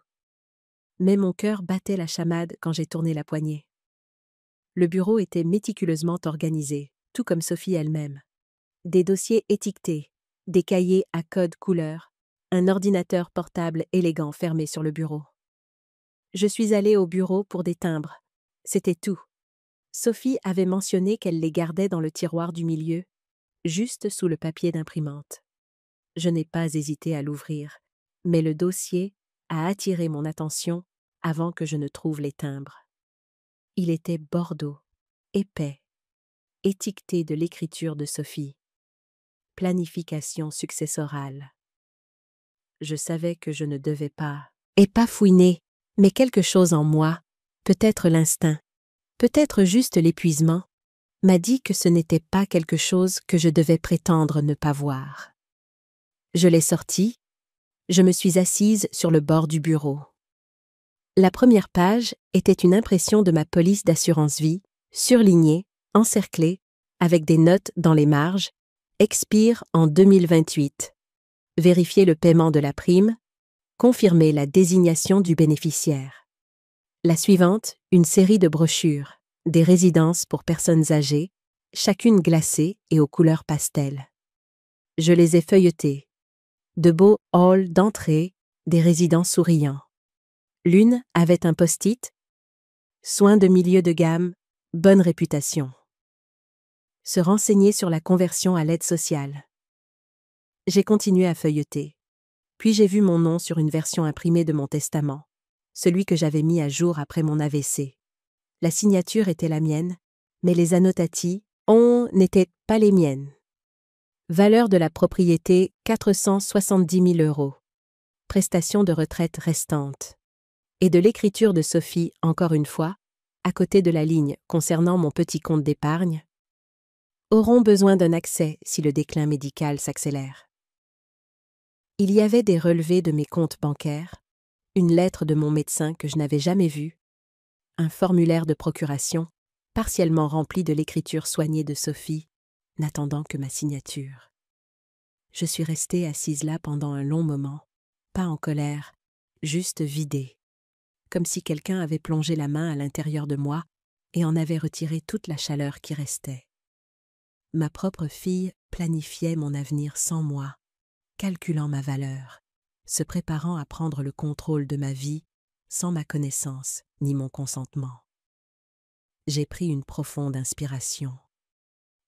mais mon cœur battait la chamade quand j'ai tourné la poignée. Le bureau était méticuleusement organisé, tout comme Sophie elle-même. Des dossiers étiquetés, des cahiers à code couleur, un ordinateur portable élégant fermé sur le bureau. Je suis allée au bureau pour des timbres. C'était tout. Sophie avait mentionné qu'elle les gardait dans le tiroir du milieu, juste sous le papier d'imprimante. Je n'ai pas hésité à l'ouvrir, mais le dossier a attiré mon attention avant que je ne trouve les timbres. Il était bordeaux, épais, étiqueté de l'écriture de Sophie. Planification successorale. Je savais que je ne devais pas, et pas fouiner, mais quelque chose en moi, peut-être l'instinct, peut-être juste l'épuisement, m'a dit que ce n'était pas quelque chose que je devais prétendre ne pas voir. Je l'ai sorti, je me suis assise sur le bord du bureau. La première page était une impression de ma police d'assurance vie, surlignée, encerclée, avec des notes dans les marges, expire en 2028. Vérifier le paiement de la prime, confirmer la désignation du bénéficiaire. La suivante, une série de brochures, des résidences pour personnes âgées, chacune glacée et aux couleurs pastel. Je les ai feuilletées. De beaux halls d'entrée, des résidents souriants. L'une avait un post-it « Soins de milieu de gamme, bonne réputation ». Se renseigner sur la conversion à l'aide sociale. J'ai continué à feuilleter. Puis j'ai vu mon nom sur une version imprimée de mon testament, celui que j'avais mis à jour après mon AVC. La signature était la mienne, mais les annotaties, n'étaient pas les miennes. Valeur de la propriété 470 000 €. Prestation de retraite restante. Et de l'écriture de Sophie, encore une fois, à côté de la ligne concernant mon petit compte d'épargne, auront besoin d'un accès si le déclin médical s'accélère. Il y avait des relevés de mes comptes bancaires, une lettre de mon médecin que je n'avais jamais vue, un formulaire de procuration, partiellement rempli de l'écriture soignée de Sophie, n'attendant que ma signature. Je suis restée assise là pendant un long moment, pas en colère, juste vidée, comme si quelqu'un avait plongé la main à l'intérieur de moi et en avait retiré toute la chaleur qui restait. Ma propre fille planifiait mon avenir sans moi, calculant ma valeur, se préparant à prendre le contrôle de ma vie sans ma connaissance ni mon consentement. J'ai pris une profonde inspiration.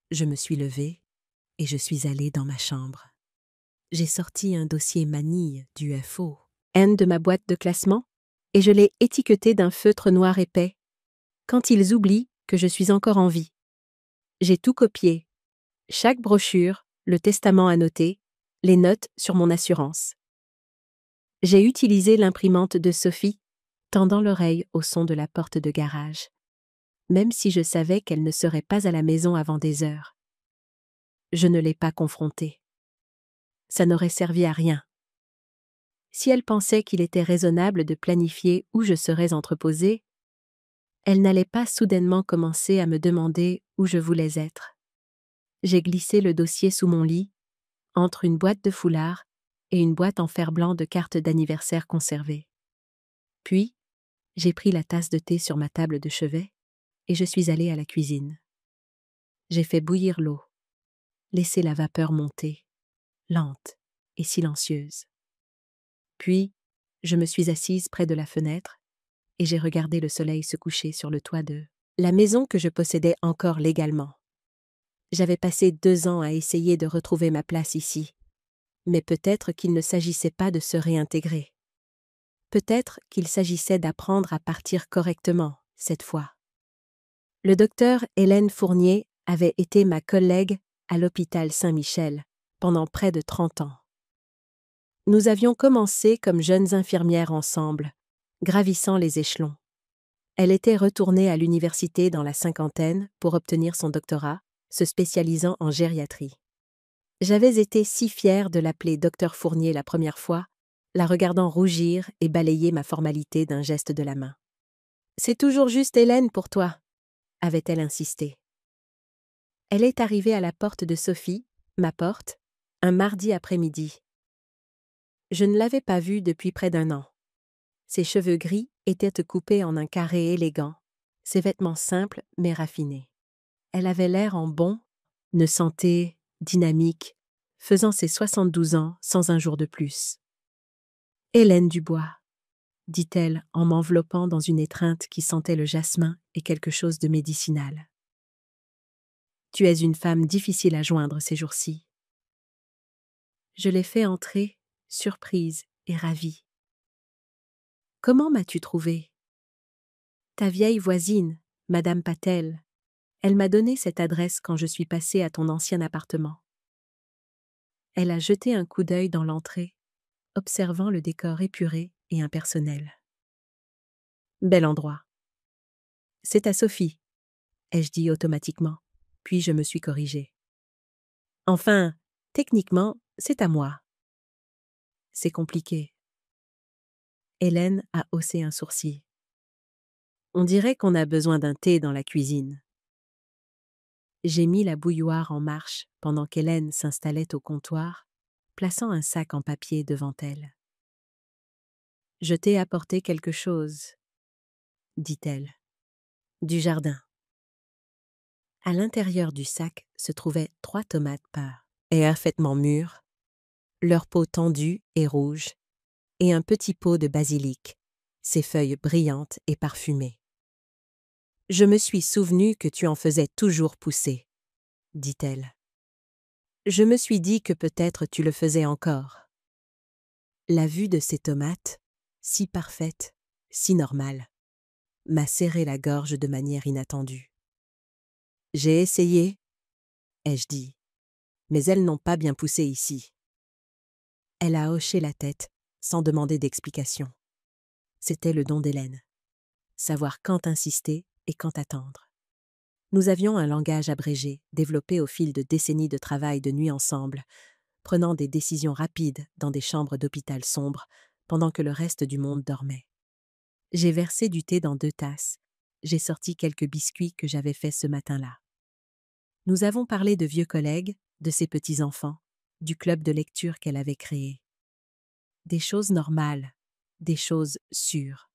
Je me suis levée et je suis allée dans ma chambre. J'ai sorti un dossier manille du FO, de ma boîte de classement, et je l'ai étiqueté d'un feutre noir épais, quand ils oublient que je suis encore en vie. J'ai tout copié, chaque brochure, le testament annoté, les notes sur mon assurance. J'ai utilisé l'imprimante de Sophie, tendant l'oreille au son de la porte de garage, même si je savais qu'elle ne serait pas à la maison avant des heures. Je ne l'ai pas confrontée. Ça n'aurait servi à rien. Si elle pensait qu'il était raisonnable de planifier où je serais entreposée, elle n'allait pas soudainement commencer à me demander où je voulais être. J'ai glissé le dossier sous mon lit, entre une boîte de foulard et une boîte en fer-blanc de cartes d'anniversaire conservées. Puis, j'ai pris la tasse de thé sur ma table de chevet et je suis allée à la cuisine. J'ai fait bouillir l'eau, laissé la vapeur monter, lente et silencieuse. Puis, je me suis assise près de la fenêtre et j'ai regardé le soleil se coucher sur le toit de la maison que je possédais encore légalement. J'avais passé 2 ans à essayer de retrouver ma place ici, mais peut-être qu'il ne s'agissait pas de se réintégrer. Peut-être qu'il s'agissait d'apprendre à partir correctement, cette fois. Le docteur Hélène Fournier avait été ma collègue à l'hôpital Saint-Michel pendant près de 30 ans. Nous avions commencé comme jeunes infirmières ensemble, gravissant les échelons. Elle était retournée à l'université dans la cinquantaine pour obtenir son doctorat, se spécialisant en gériatrie. J'avais été si fière de l'appeler docteur Fournier la première fois, la regardant rougir et balayer ma formalité d'un geste de la main. « C'est toujours juste Hélène pour toi », avait-elle insisté. Elle est arrivée à la porte de Sophie, ma porte, un mardi après-midi. Je ne l'avais pas vue depuis près d'1 an. Ses cheveux gris était coupée en un carré élégant, ses vêtements simples mais raffinés. Elle avait l'air en bon, une santé dynamique, faisant ses 72 ans sans un jour de plus. « Hélène Dubois », dit-elle en m'enveloppant dans une étreinte qui sentait le jasmin et quelque chose de médicinal. « Tu es une femme difficile à joindre ces jours-ci. » Je l'ai fait entrer, surprise et ravie. « Comment m'as-tu trouvée ? » Ta vieille voisine, Madame Patel. Elle m'a donné cette adresse quand je suis passée à ton ancien appartement. Elle a jeté un coup d'œil dans l'entrée, observant le décor épuré et impersonnel. Bel endroit. C'est à Sophie, ai-je dit automatiquement, puis je me suis corrigée. Enfin, techniquement, c'est à moi. C'est compliqué. Hélène a haussé un sourcil. On dirait qu'on a besoin d'un thé dans la cuisine. J'ai mis la bouilloire en marche pendant qu'Hélène s'installait au comptoir, plaçant un sac en papier devant elle. « Je t'ai apporté quelque chose, » dit-elle. « Du jardin. » À l'intérieur du sac se trouvaient 3 tomates pâres et parfaitement mûres, leur peau tendue et rouge, et un petit pot de basilic, ses feuilles brillantes et parfumées. « Je me suis souvenu que tu en faisais toujours pousser, » dit-elle. Je me suis dit que peut-être tu le faisais encore. La vue de ces tomates, si parfaites, si normales, m'a serré la gorge de manière inattendue. J'ai essayé, ai-je dit, mais elles n'ont pas bien poussé ici. Elle a hoché la tête, sans demander d'explication. C'était le don d'Hélène. Savoir quand insister et quand attendre. Nous avions un langage abrégé, développé au fil de décennies de travail de nuit ensemble, prenant des décisions rapides dans des chambres d'hôpital sombres, pendant que le reste du monde dormait. J'ai versé du thé dans 2 tasses. J'ai sorti quelques biscuits que j'avais faits ce matin-là. Nous avons parlé de vieux collègues, de ses petits-enfants, du club de lecture qu'elle avait créé. Des choses normales, des choses sûres.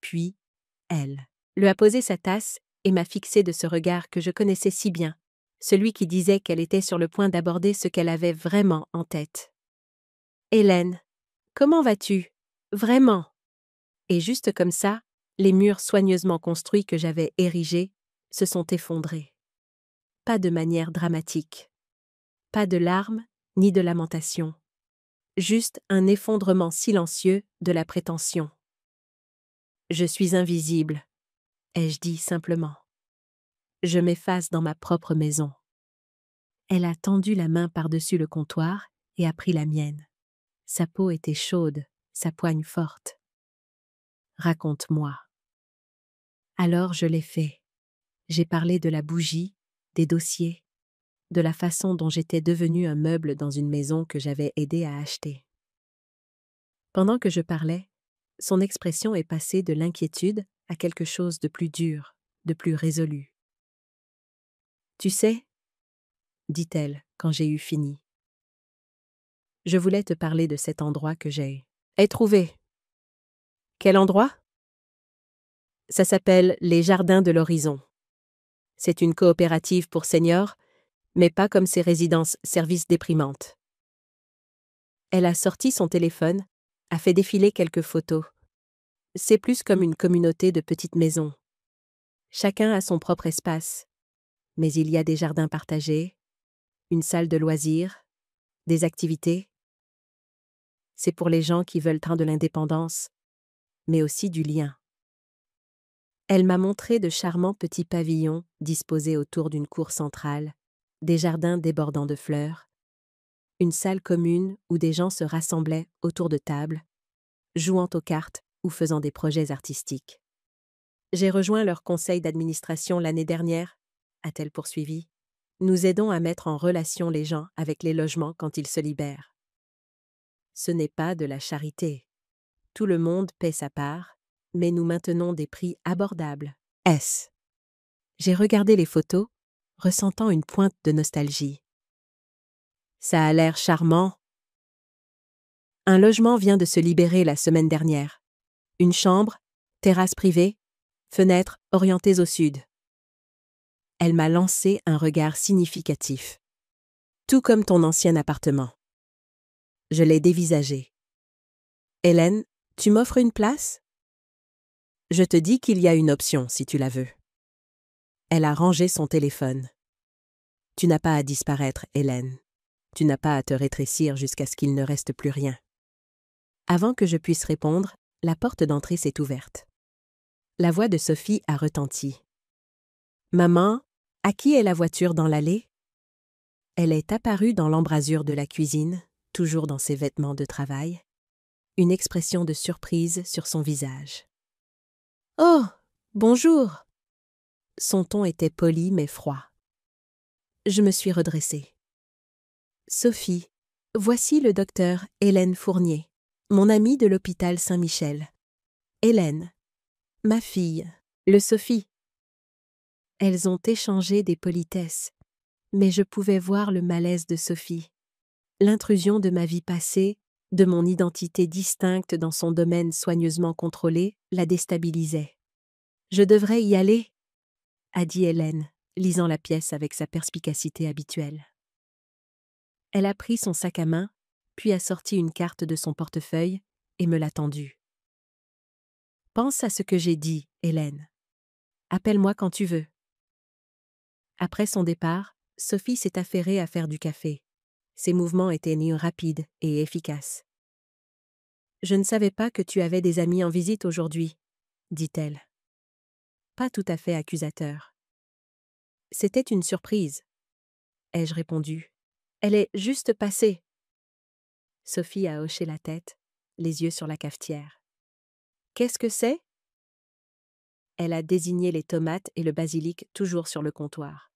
Puis, elle lui a posé sa tasse et m'a fixé de ce regard que je connaissais si bien, celui qui disait qu'elle était sur le point d'aborder ce qu'elle avait vraiment en tête. « Hélène, comment vas-tu ? Vraiment ?» Et juste comme ça, les murs soigneusement construits que j'avais érigés se sont effondrés. Pas de manière dramatique. Pas de larmes ni de lamentations. Juste un effondrement silencieux de la prétention. « Je suis invisible, » ai-je dit simplement. Je m'efface dans ma propre maison. Elle a tendu la main par-dessus le comptoir et a pris la mienne. Sa peau était chaude, sa poigne forte. « Raconte-moi. » Alors je l'ai fait. J'ai parlé de la bougie, des dossiers, de la façon dont j'étais devenue un meuble dans une maison que j'avais aidé à acheter. Pendant que je parlais, son expression est passée de l'inquiétude à quelque chose de plus dur, de plus résolu. « Tu sais, » dit-elle quand j'ai eu fini. « Je voulais te parler de cet endroit que j'ai trouvé. » « Quel endroit ? » « Ça s'appelle les Jardins de l'Horizon. C'est une coopérative pour seniors, mais pas comme ces résidences-services déprimantes. » Elle a sorti son téléphone, a fait défiler quelques photos. C'est plus comme une communauté de petites maisons. Chacun a son propre espace, mais il y a des jardins partagés, une salle de loisirs, des activités. C'est pour les gens qui veulent de l'indépendance, mais aussi du lien. Elle m'a montré de charmants petits pavillons disposés autour d'une cour centrale, des jardins débordant de fleurs, une salle commune où des gens se rassemblaient autour de tables, jouant aux cartes ou faisant des projets artistiques. J'ai rejoint leur conseil d'administration l'année dernière, a-t-elle poursuivi. Nous aidons à mettre en relation les gens avec les logements quand ils se libèrent. Ce n'est pas de la charité. Tout le monde paie sa part, mais nous maintenons des prix abordables. J'ai regardé les photos, ressentant une pointe de nostalgie. Ça a l'air charmant. Un logement vient de se libérer la semaine dernière. Une chambre, terrasse privée, fenêtres orientées au sud. Elle m'a lancé un regard significatif. Tout comme ton ancien appartement. Je l'ai dévisagé. Hélène, tu m'offres une place? Je te dis qu'il y a une option si tu la veux. Elle a rangé son téléphone. Tu n'as pas à disparaître, Hélène. Tu n'as pas à te rétrécir jusqu'à ce qu'il ne reste plus rien. Avant que je puisse répondre, la porte d'entrée s'est ouverte. La voix de Sophie a retenti. Maman, à qui est la voiture dans l'allée? Elle est apparue dans l'embrasure de la cuisine, toujours dans ses vêtements de travail, une expression de surprise sur son visage. Oh, bonjour! Son ton était poli mais froid. Je me suis redressée. Sophie, voici le docteur Hélène Fournier, mon amie de l'hôpital Saint-Michel. Hélène, ma fille, le Sophie. Elles ont échangé des politesses, mais je pouvais voir le malaise de Sophie. L'intrusion de ma vie passée, de mon identité distincte dans son domaine soigneusement contrôlé, la déstabilisait. « Je devrais y aller », a dit Hélène, lisant la pièce avec sa perspicacité habituelle. Elle a pris son sac à main, puis a sorti une carte de son portefeuille et me l'a tendue. « Pense à ce que j'ai dit, Hélène. Appelle-moi quand tu veux. » Après son départ, Sophie s'est affairée à faire du café. Ses mouvements étaient rapides et efficaces. « Je ne savais pas que tu avais des amis en visite aujourd'hui, » dit-elle. Pas tout à fait accusateur. « C'était une surprise, » ai-je répondu. « Elle est juste passée. » Sophie a hoché la tête, les yeux sur la cafetière. « Qu'est-ce que c'est ?» Elle a désigné les tomates et le basilic toujours sur le comptoir.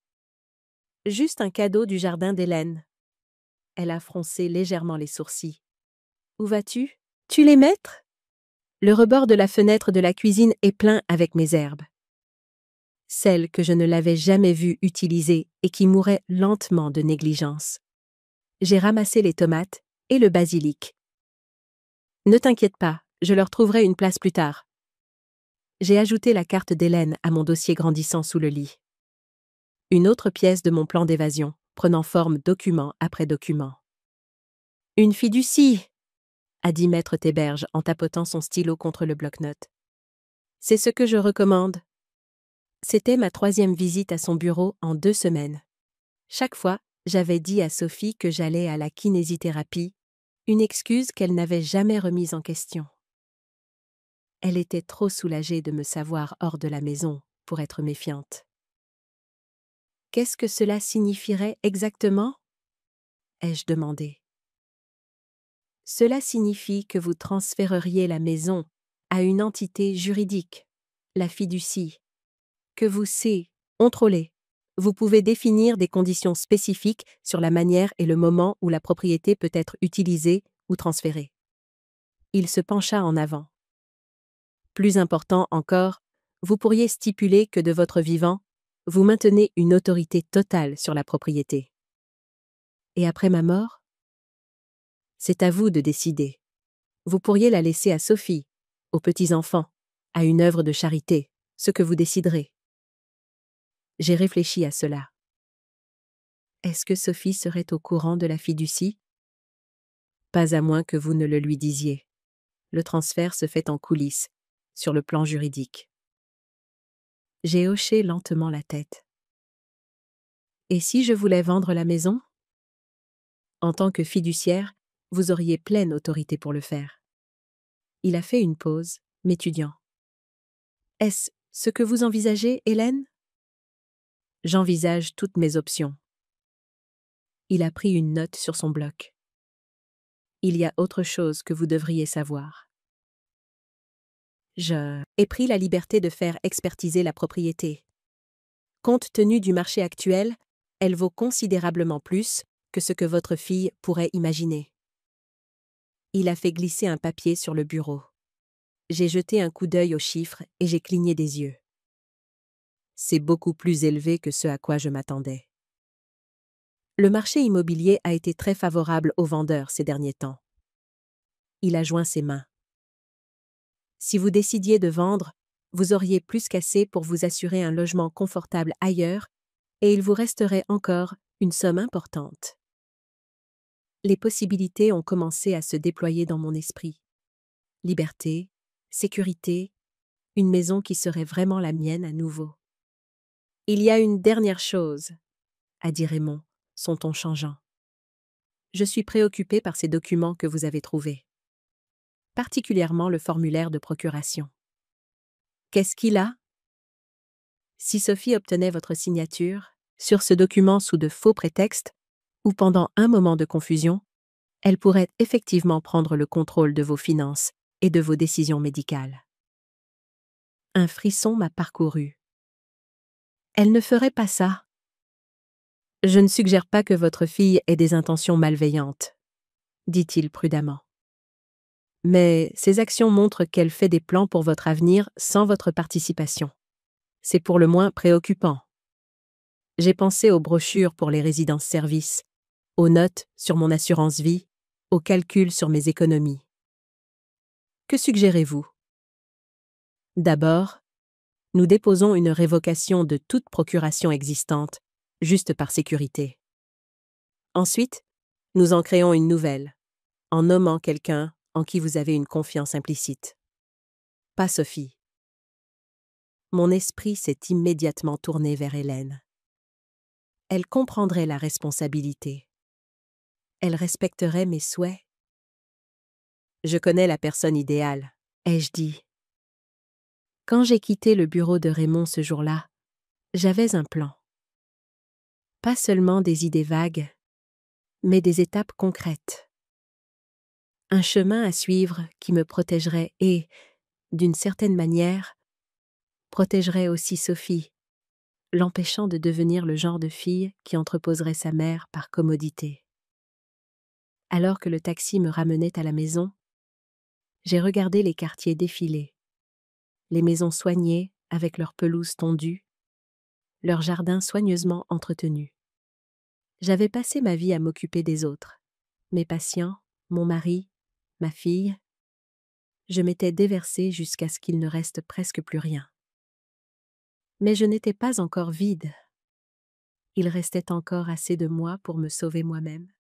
« Juste un cadeau du jardin d'Hélène. » Elle a froncé légèrement les sourcils. « Où vas-tu? Tu les mettre? » Le rebord de la fenêtre de la cuisine est plein avec mes herbes. Celles que je ne l'avais jamais vue utiliser et qui mouraient lentement de négligence. J'ai ramassé les tomates et le basilic. Ne t'inquiète pas, je leur trouverai une place plus tard. J'ai ajouté la carte d'Hélène à mon dossier grandissant sous le lit. Une autre pièce de mon plan d'évasion, prenant forme document après document. « Une fiducie !» a dit maître Théberge en tapotant son stylo contre le bloc-notes. « C'est ce que je recommande. » C'était ma 3e visite à son bureau en 2 semaines. Chaque fois, j'avais dit à Sophie que j'allais à la kinésithérapie, une excuse qu'elle n'avait jamais remise en question. Elle était trop soulagée de me savoir hors de la maison pour être méfiante. « Qu'est-ce que cela signifierait exactement ?» ai-je demandé. « Cela signifie que vous transféreriez la maison à une entité juridique, la fiducie, que vous contrôlez. Vous pouvez définir des conditions spécifiques sur la manière et le moment où la propriété peut être utilisée ou transférée. » Il se pencha en avant. « Plus important encore, vous pourriez stipuler que de votre vivant, vous maintenez une autorité totale sur la propriété. Et après ma mort? C'est à vous de décider. Vous pourriez la laisser à Sophie, aux petits-enfants, à une œuvre de charité, ce que vous déciderez. J'ai réfléchi à cela. Est-ce que Sophie serait au courant de la fiducie? Pas à moins que vous ne le lui disiez. Le transfert se fait en coulisses, sur le plan juridique. J'ai hoché lentement la tête. Et si je voulais vendre la maison? En tant que fiduciaire, vous auriez pleine autorité pour le faire. Il a fait une pause, m'étudiant. Est-ce ce que vous envisagez, Hélène? J'envisage toutes mes options. Il a pris une note sur son bloc. Il y a autre chose que vous devriez savoir. J'ai pris la liberté de faire expertiser la propriété. Compte tenu du marché actuel, elle vaut considérablement plus que ce que votre fille pourrait imaginer. Il a fait glisser un papier sur le bureau. J'ai jeté un coup d'œil aux chiffres et j'ai cligné des yeux. C'est beaucoup plus élevé que ce à quoi je m'attendais. Le marché immobilier a été très favorable aux vendeurs ces derniers temps. Il a joint ses mains. Si vous décidiez de vendre, vous auriez plus qu'assez pour vous assurer un logement confortable ailleurs, et il vous resterait encore une somme importante. Les possibilités ont commencé à se déployer dans mon esprit. Liberté, sécurité, une maison qui serait vraiment la mienne à nouveau. Il y a une dernière chose, a dit Raymond, son ton changeant. Je suis préoccupé par ces documents que vous avez trouvés. Particulièrement le formulaire de procuration. Qu'est-ce qu'il a? Si Sophie obtenait votre signature sur ce document sous de faux prétextes, ou pendant un moment de confusion, elle pourrait effectivement prendre le contrôle de vos finances et de vos décisions médicales. Un frisson m'a parcouru. Elle ne ferait pas ça. Je ne suggère pas que votre fille ait des intentions malveillantes, dit-il prudemment. Mais ses actions montrent qu'elle fait des plans pour votre avenir sans votre participation. C'est pour le moins préoccupant. J'ai pensé aux brochures pour les résidences-services, aux notes sur mon assurance vie, aux calculs sur mes économies. Que suggérez-vous? D'abord, nous déposons une révocation de toute procuration existante, juste par sécurité. Ensuite, nous en créons une nouvelle, en nommant quelqu'un en qui vous avez une confiance implicite. Pas Sophie. Mon esprit s'est immédiatement tourné vers Hélène. Elle comprendrait la responsabilité. Elle respecterait mes souhaits. Je connais la personne idéale, ai-je dit. Quand j'ai quitté le bureau de Raymond ce jour-là, j'avais un plan. Pas seulement des idées vagues, mais des étapes concrètes. Un chemin à suivre qui me protégerait et, d'une certaine manière, protégerait aussi Sophie, l'empêchant de devenir le genre de fille qui entreposerait sa mère par commodité. Alors que le taxi me ramenait à la maison, j'ai regardé les quartiers défiler, les maisons soignées avec leurs pelouses tondues, leurs jardins soigneusement entretenus. J'avais passé ma vie à m'occuper des autres, mes patients, mon mari, ma fille. Je m'étais déversée jusqu'à ce qu'il ne reste presque plus rien. Mais je n'étais pas encore vide. Il restait encore assez de moi pour me sauver moi-même.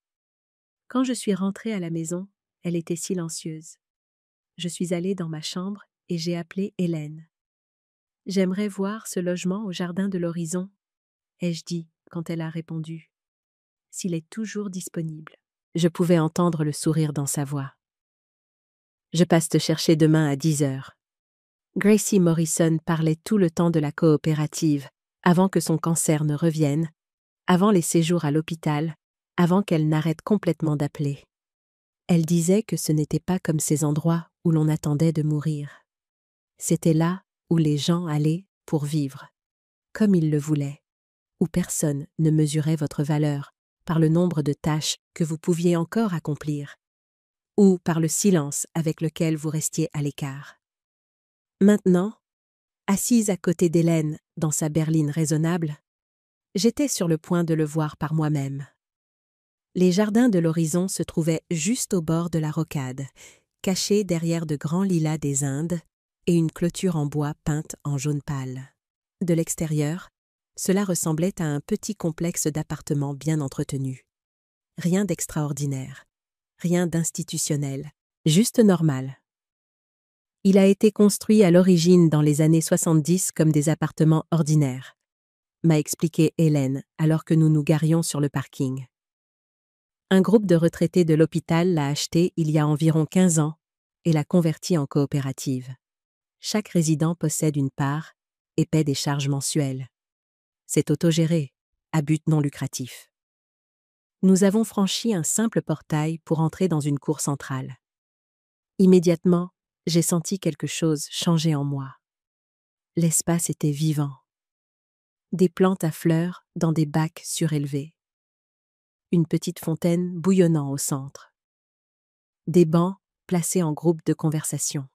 Quand je suis rentrée à la maison, elle était silencieuse. Je suis allée dans ma chambre et j'ai appelé Hélène. « J'aimerais voir ce logement au jardin de l'horizon », ai-je dit quand elle a répondu. « S'il est toujours disponible. » Je pouvais entendre le sourire dans sa voix. « Je passe te chercher demain à 10 heures. » Gracie Morrison parlait tout le temps de la coopérative, avant que son cancer ne revienne, avant les séjours à l'hôpital, avant qu'elle n'arrête complètement d'appeler. Elle disait que ce n'était pas comme ces endroits où l'on attendait de mourir. C'était là où les gens allaient pour vivre, comme ils le voulaient, où personne ne mesurait votre valeur par le nombre de tâches que vous pouviez encore accomplir, ou par le silence avec lequel vous restiez à l'écart. Maintenant, assise à côté d'Hélène dans sa berline raisonnable, j'étais sur le point de le voir par moi-même. Les jardins de l'horizon se trouvaient juste au bord de la rocade, cachés derrière de grands lilas des Indes et une clôture en bois peinte en jaune pâle. De l'extérieur, cela ressemblait à un petit complexe d'appartements bien entretenus. Rien d'extraordinaire, rien d'institutionnel, juste normal. Il a été construit à l'origine dans les années 70 comme des appartements ordinaires, m'a expliqué Hélène alors que nous nous garions sur le parking. Un groupe de retraités de l'hôpital l'a acheté il y a environ 15 ans et l'a converti en coopérative. Chaque résident possède une part et paie des charges mensuelles. C'est autogéré, à but non lucratif. Nous avons franchi un simple portail pour entrer dans une cour centrale. Immédiatement, j'ai senti quelque chose changer en moi. L'espace était vivant. Des plantes à fleurs dans des bacs surélevés. Une petite fontaine bouillonnant au centre. Des bancs placés en groupe de conversation.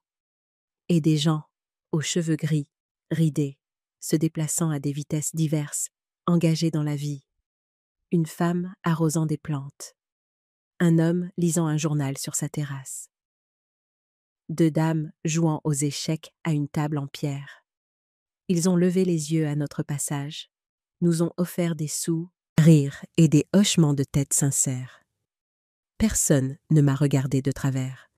Et des gens, aux cheveux gris, ridés, se déplaçant à des vitesses diverses, engagés dans la vie. Une femme arrosant des plantes. Un homme lisant un journal sur sa terrasse. 2 dames jouant aux échecs à une table en pierre. Ils ont levé les yeux à notre passage, nous ont offert des sous, rires et des hochements de tête sincères. Personne ne m'a regardé de travers.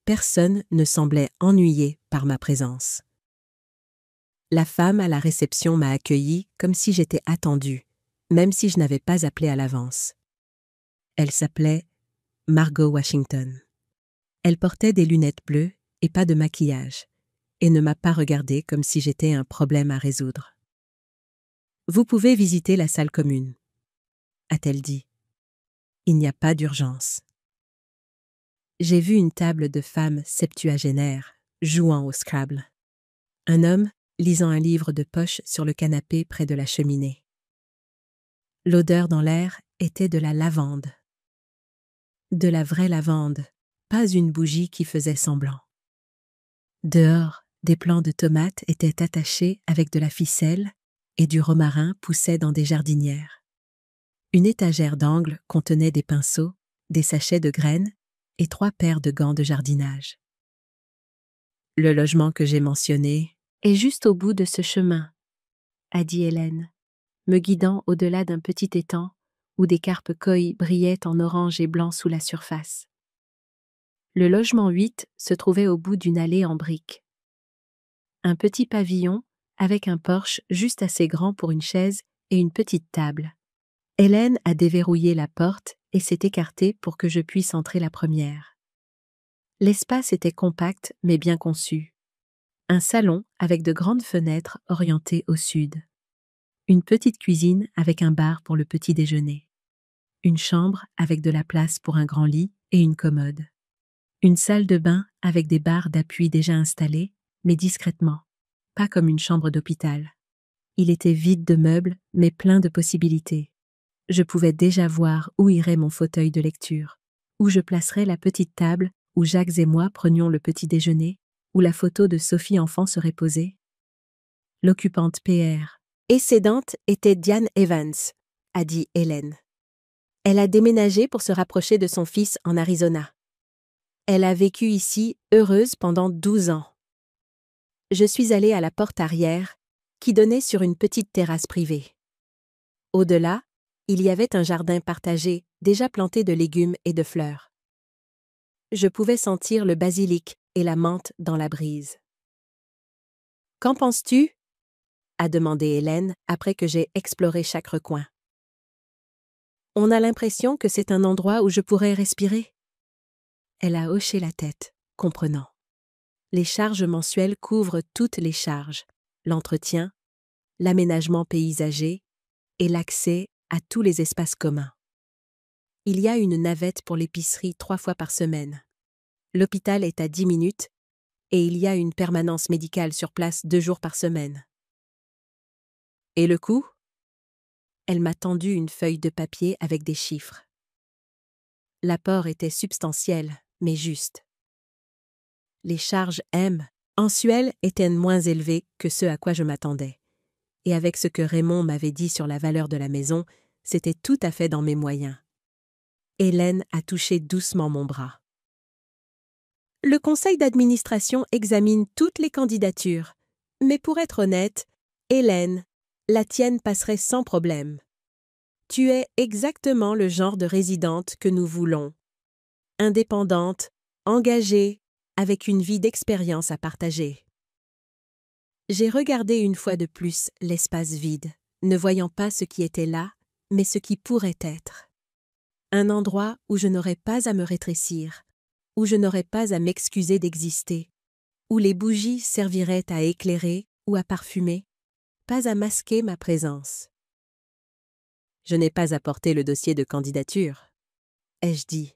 Personne ne semblait ennuyé par ma présence. La femme à la réception m'a accueilli comme si j'étais attendue, même si je n'avais pas appelé à l'avance. Elle s'appelait Margot Washington. Elle portait des lunettes bleues et pas de maquillage, et ne m'a pas regardée comme si j'étais un problème à résoudre. « Vous pouvez visiter la salle commune, » a-t-elle dit. « Il n'y a pas d'urgence. » J'ai vu une table de femmes septuagénaires jouant au Scrabble. Un homme lisant un livre de poche sur le canapé près de la cheminée. L'odeur dans l'air était de la lavande. De la vraie lavande, pas une bougie qui faisait semblant. Dehors, des plants de tomates étaient attachés avec de la ficelle et du romarin poussait dans des jardinières. Une étagère d'angle contenait des pinceaux, des sachets de graines et 3 paires de gants de jardinage. Le logement que j'ai mentionné est juste au bout de ce chemin, a dit Hélène, me guidant au-delà d'un petit étang où des carpes koi brillaient en orange et blanc sous la surface. Le logement 8 se trouvait au bout d'une allée en briques. Un petit pavillon avec un porche juste assez grand pour une chaise et une petite table. Hélène a déverrouillé la porte et s'est écartée pour que je puisse entrer la première. L'espace était compact mais bien conçu. Un salon avec de grandes fenêtres orientées au sud. Une petite cuisine avec un bar pour le petit déjeuner. Une chambre avec de la place pour un grand lit et une commode. Une salle de bain avec des barres d'appui déjà installées, mais discrètement, pas comme une chambre d'hôpital. Il était vide de meubles, mais plein de possibilités. Je pouvais déjà voir où irait mon fauteuil de lecture, où je placerais la petite table où Jacques et moi prenions le petit déjeuner, où la photo de Sophie enfant serait posée. L'occupante PR et cédante était Diane Evans, a dit Hélène. Elle a déménagé pour se rapprocher de son fils en Arizona. Elle a vécu ici, heureuse, pendant 12 ans. Je suis allée à la porte arrière, qui donnait sur une petite terrasse privée. Au-delà, il y avait un jardin partagé, déjà planté de légumes et de fleurs. Je pouvais sentir le basilic et la menthe dans la brise. « Qu'en penses-tu » a demandé Hélène après que j'ai exploré chaque recoin. « On a l'impression que c'est un endroit où je pourrais respirer. » Elle a hoché la tête, comprenant. Les charges mensuelles couvrent toutes les charges, l'entretien, l'aménagement paysager et l'accès à tous les espaces communs. Il y a une navette pour l'épicerie 3 fois par semaine. L'hôpital est à 10 minutes et il y a une permanence médicale sur place 2 jours par semaine. Et le coût ? Elle m'a tendu une feuille de papier avec des chiffres. L'apport était substantiel, mais juste. Les charges M, mensuelles, étaient moins élevées que ce à quoi je m'attendais. Et avec ce que Raymond m'avait dit sur la valeur de la maison, c'était tout à fait dans mes moyens. Hélène a touché doucement mon bras. Le conseil d'administration examine toutes les candidatures, mais pour être honnête, Hélène, la tienne passerait sans problème. Tu es exactement le genre de résidente que nous voulons. Indépendante, engagée, avec une vie d'expérience à partager. J'ai regardé une fois de plus l'espace vide, ne voyant pas ce qui était là, mais ce qui pourrait être. Un endroit où je n'aurais pas à me rétrécir, où je n'aurais pas à m'excuser d'exister, où les bougies serviraient à éclairer ou à parfumer, pas à masquer ma présence. Je n'ai pas apporté le dossier de candidature, ai-je dit.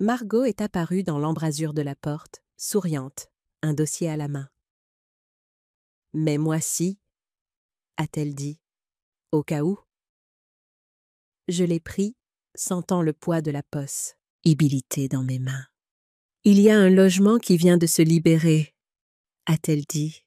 Margot est apparue dans l'embrasure de la porte, souriante, un dossier à la main. « Mais moi si, » a-t-elle dit, « au cas où. » Je l'ai pris, sentant le poids de la possibilité dans mes mains. « Il y a un logement qui vient de se libérer, » a-t-elle dit.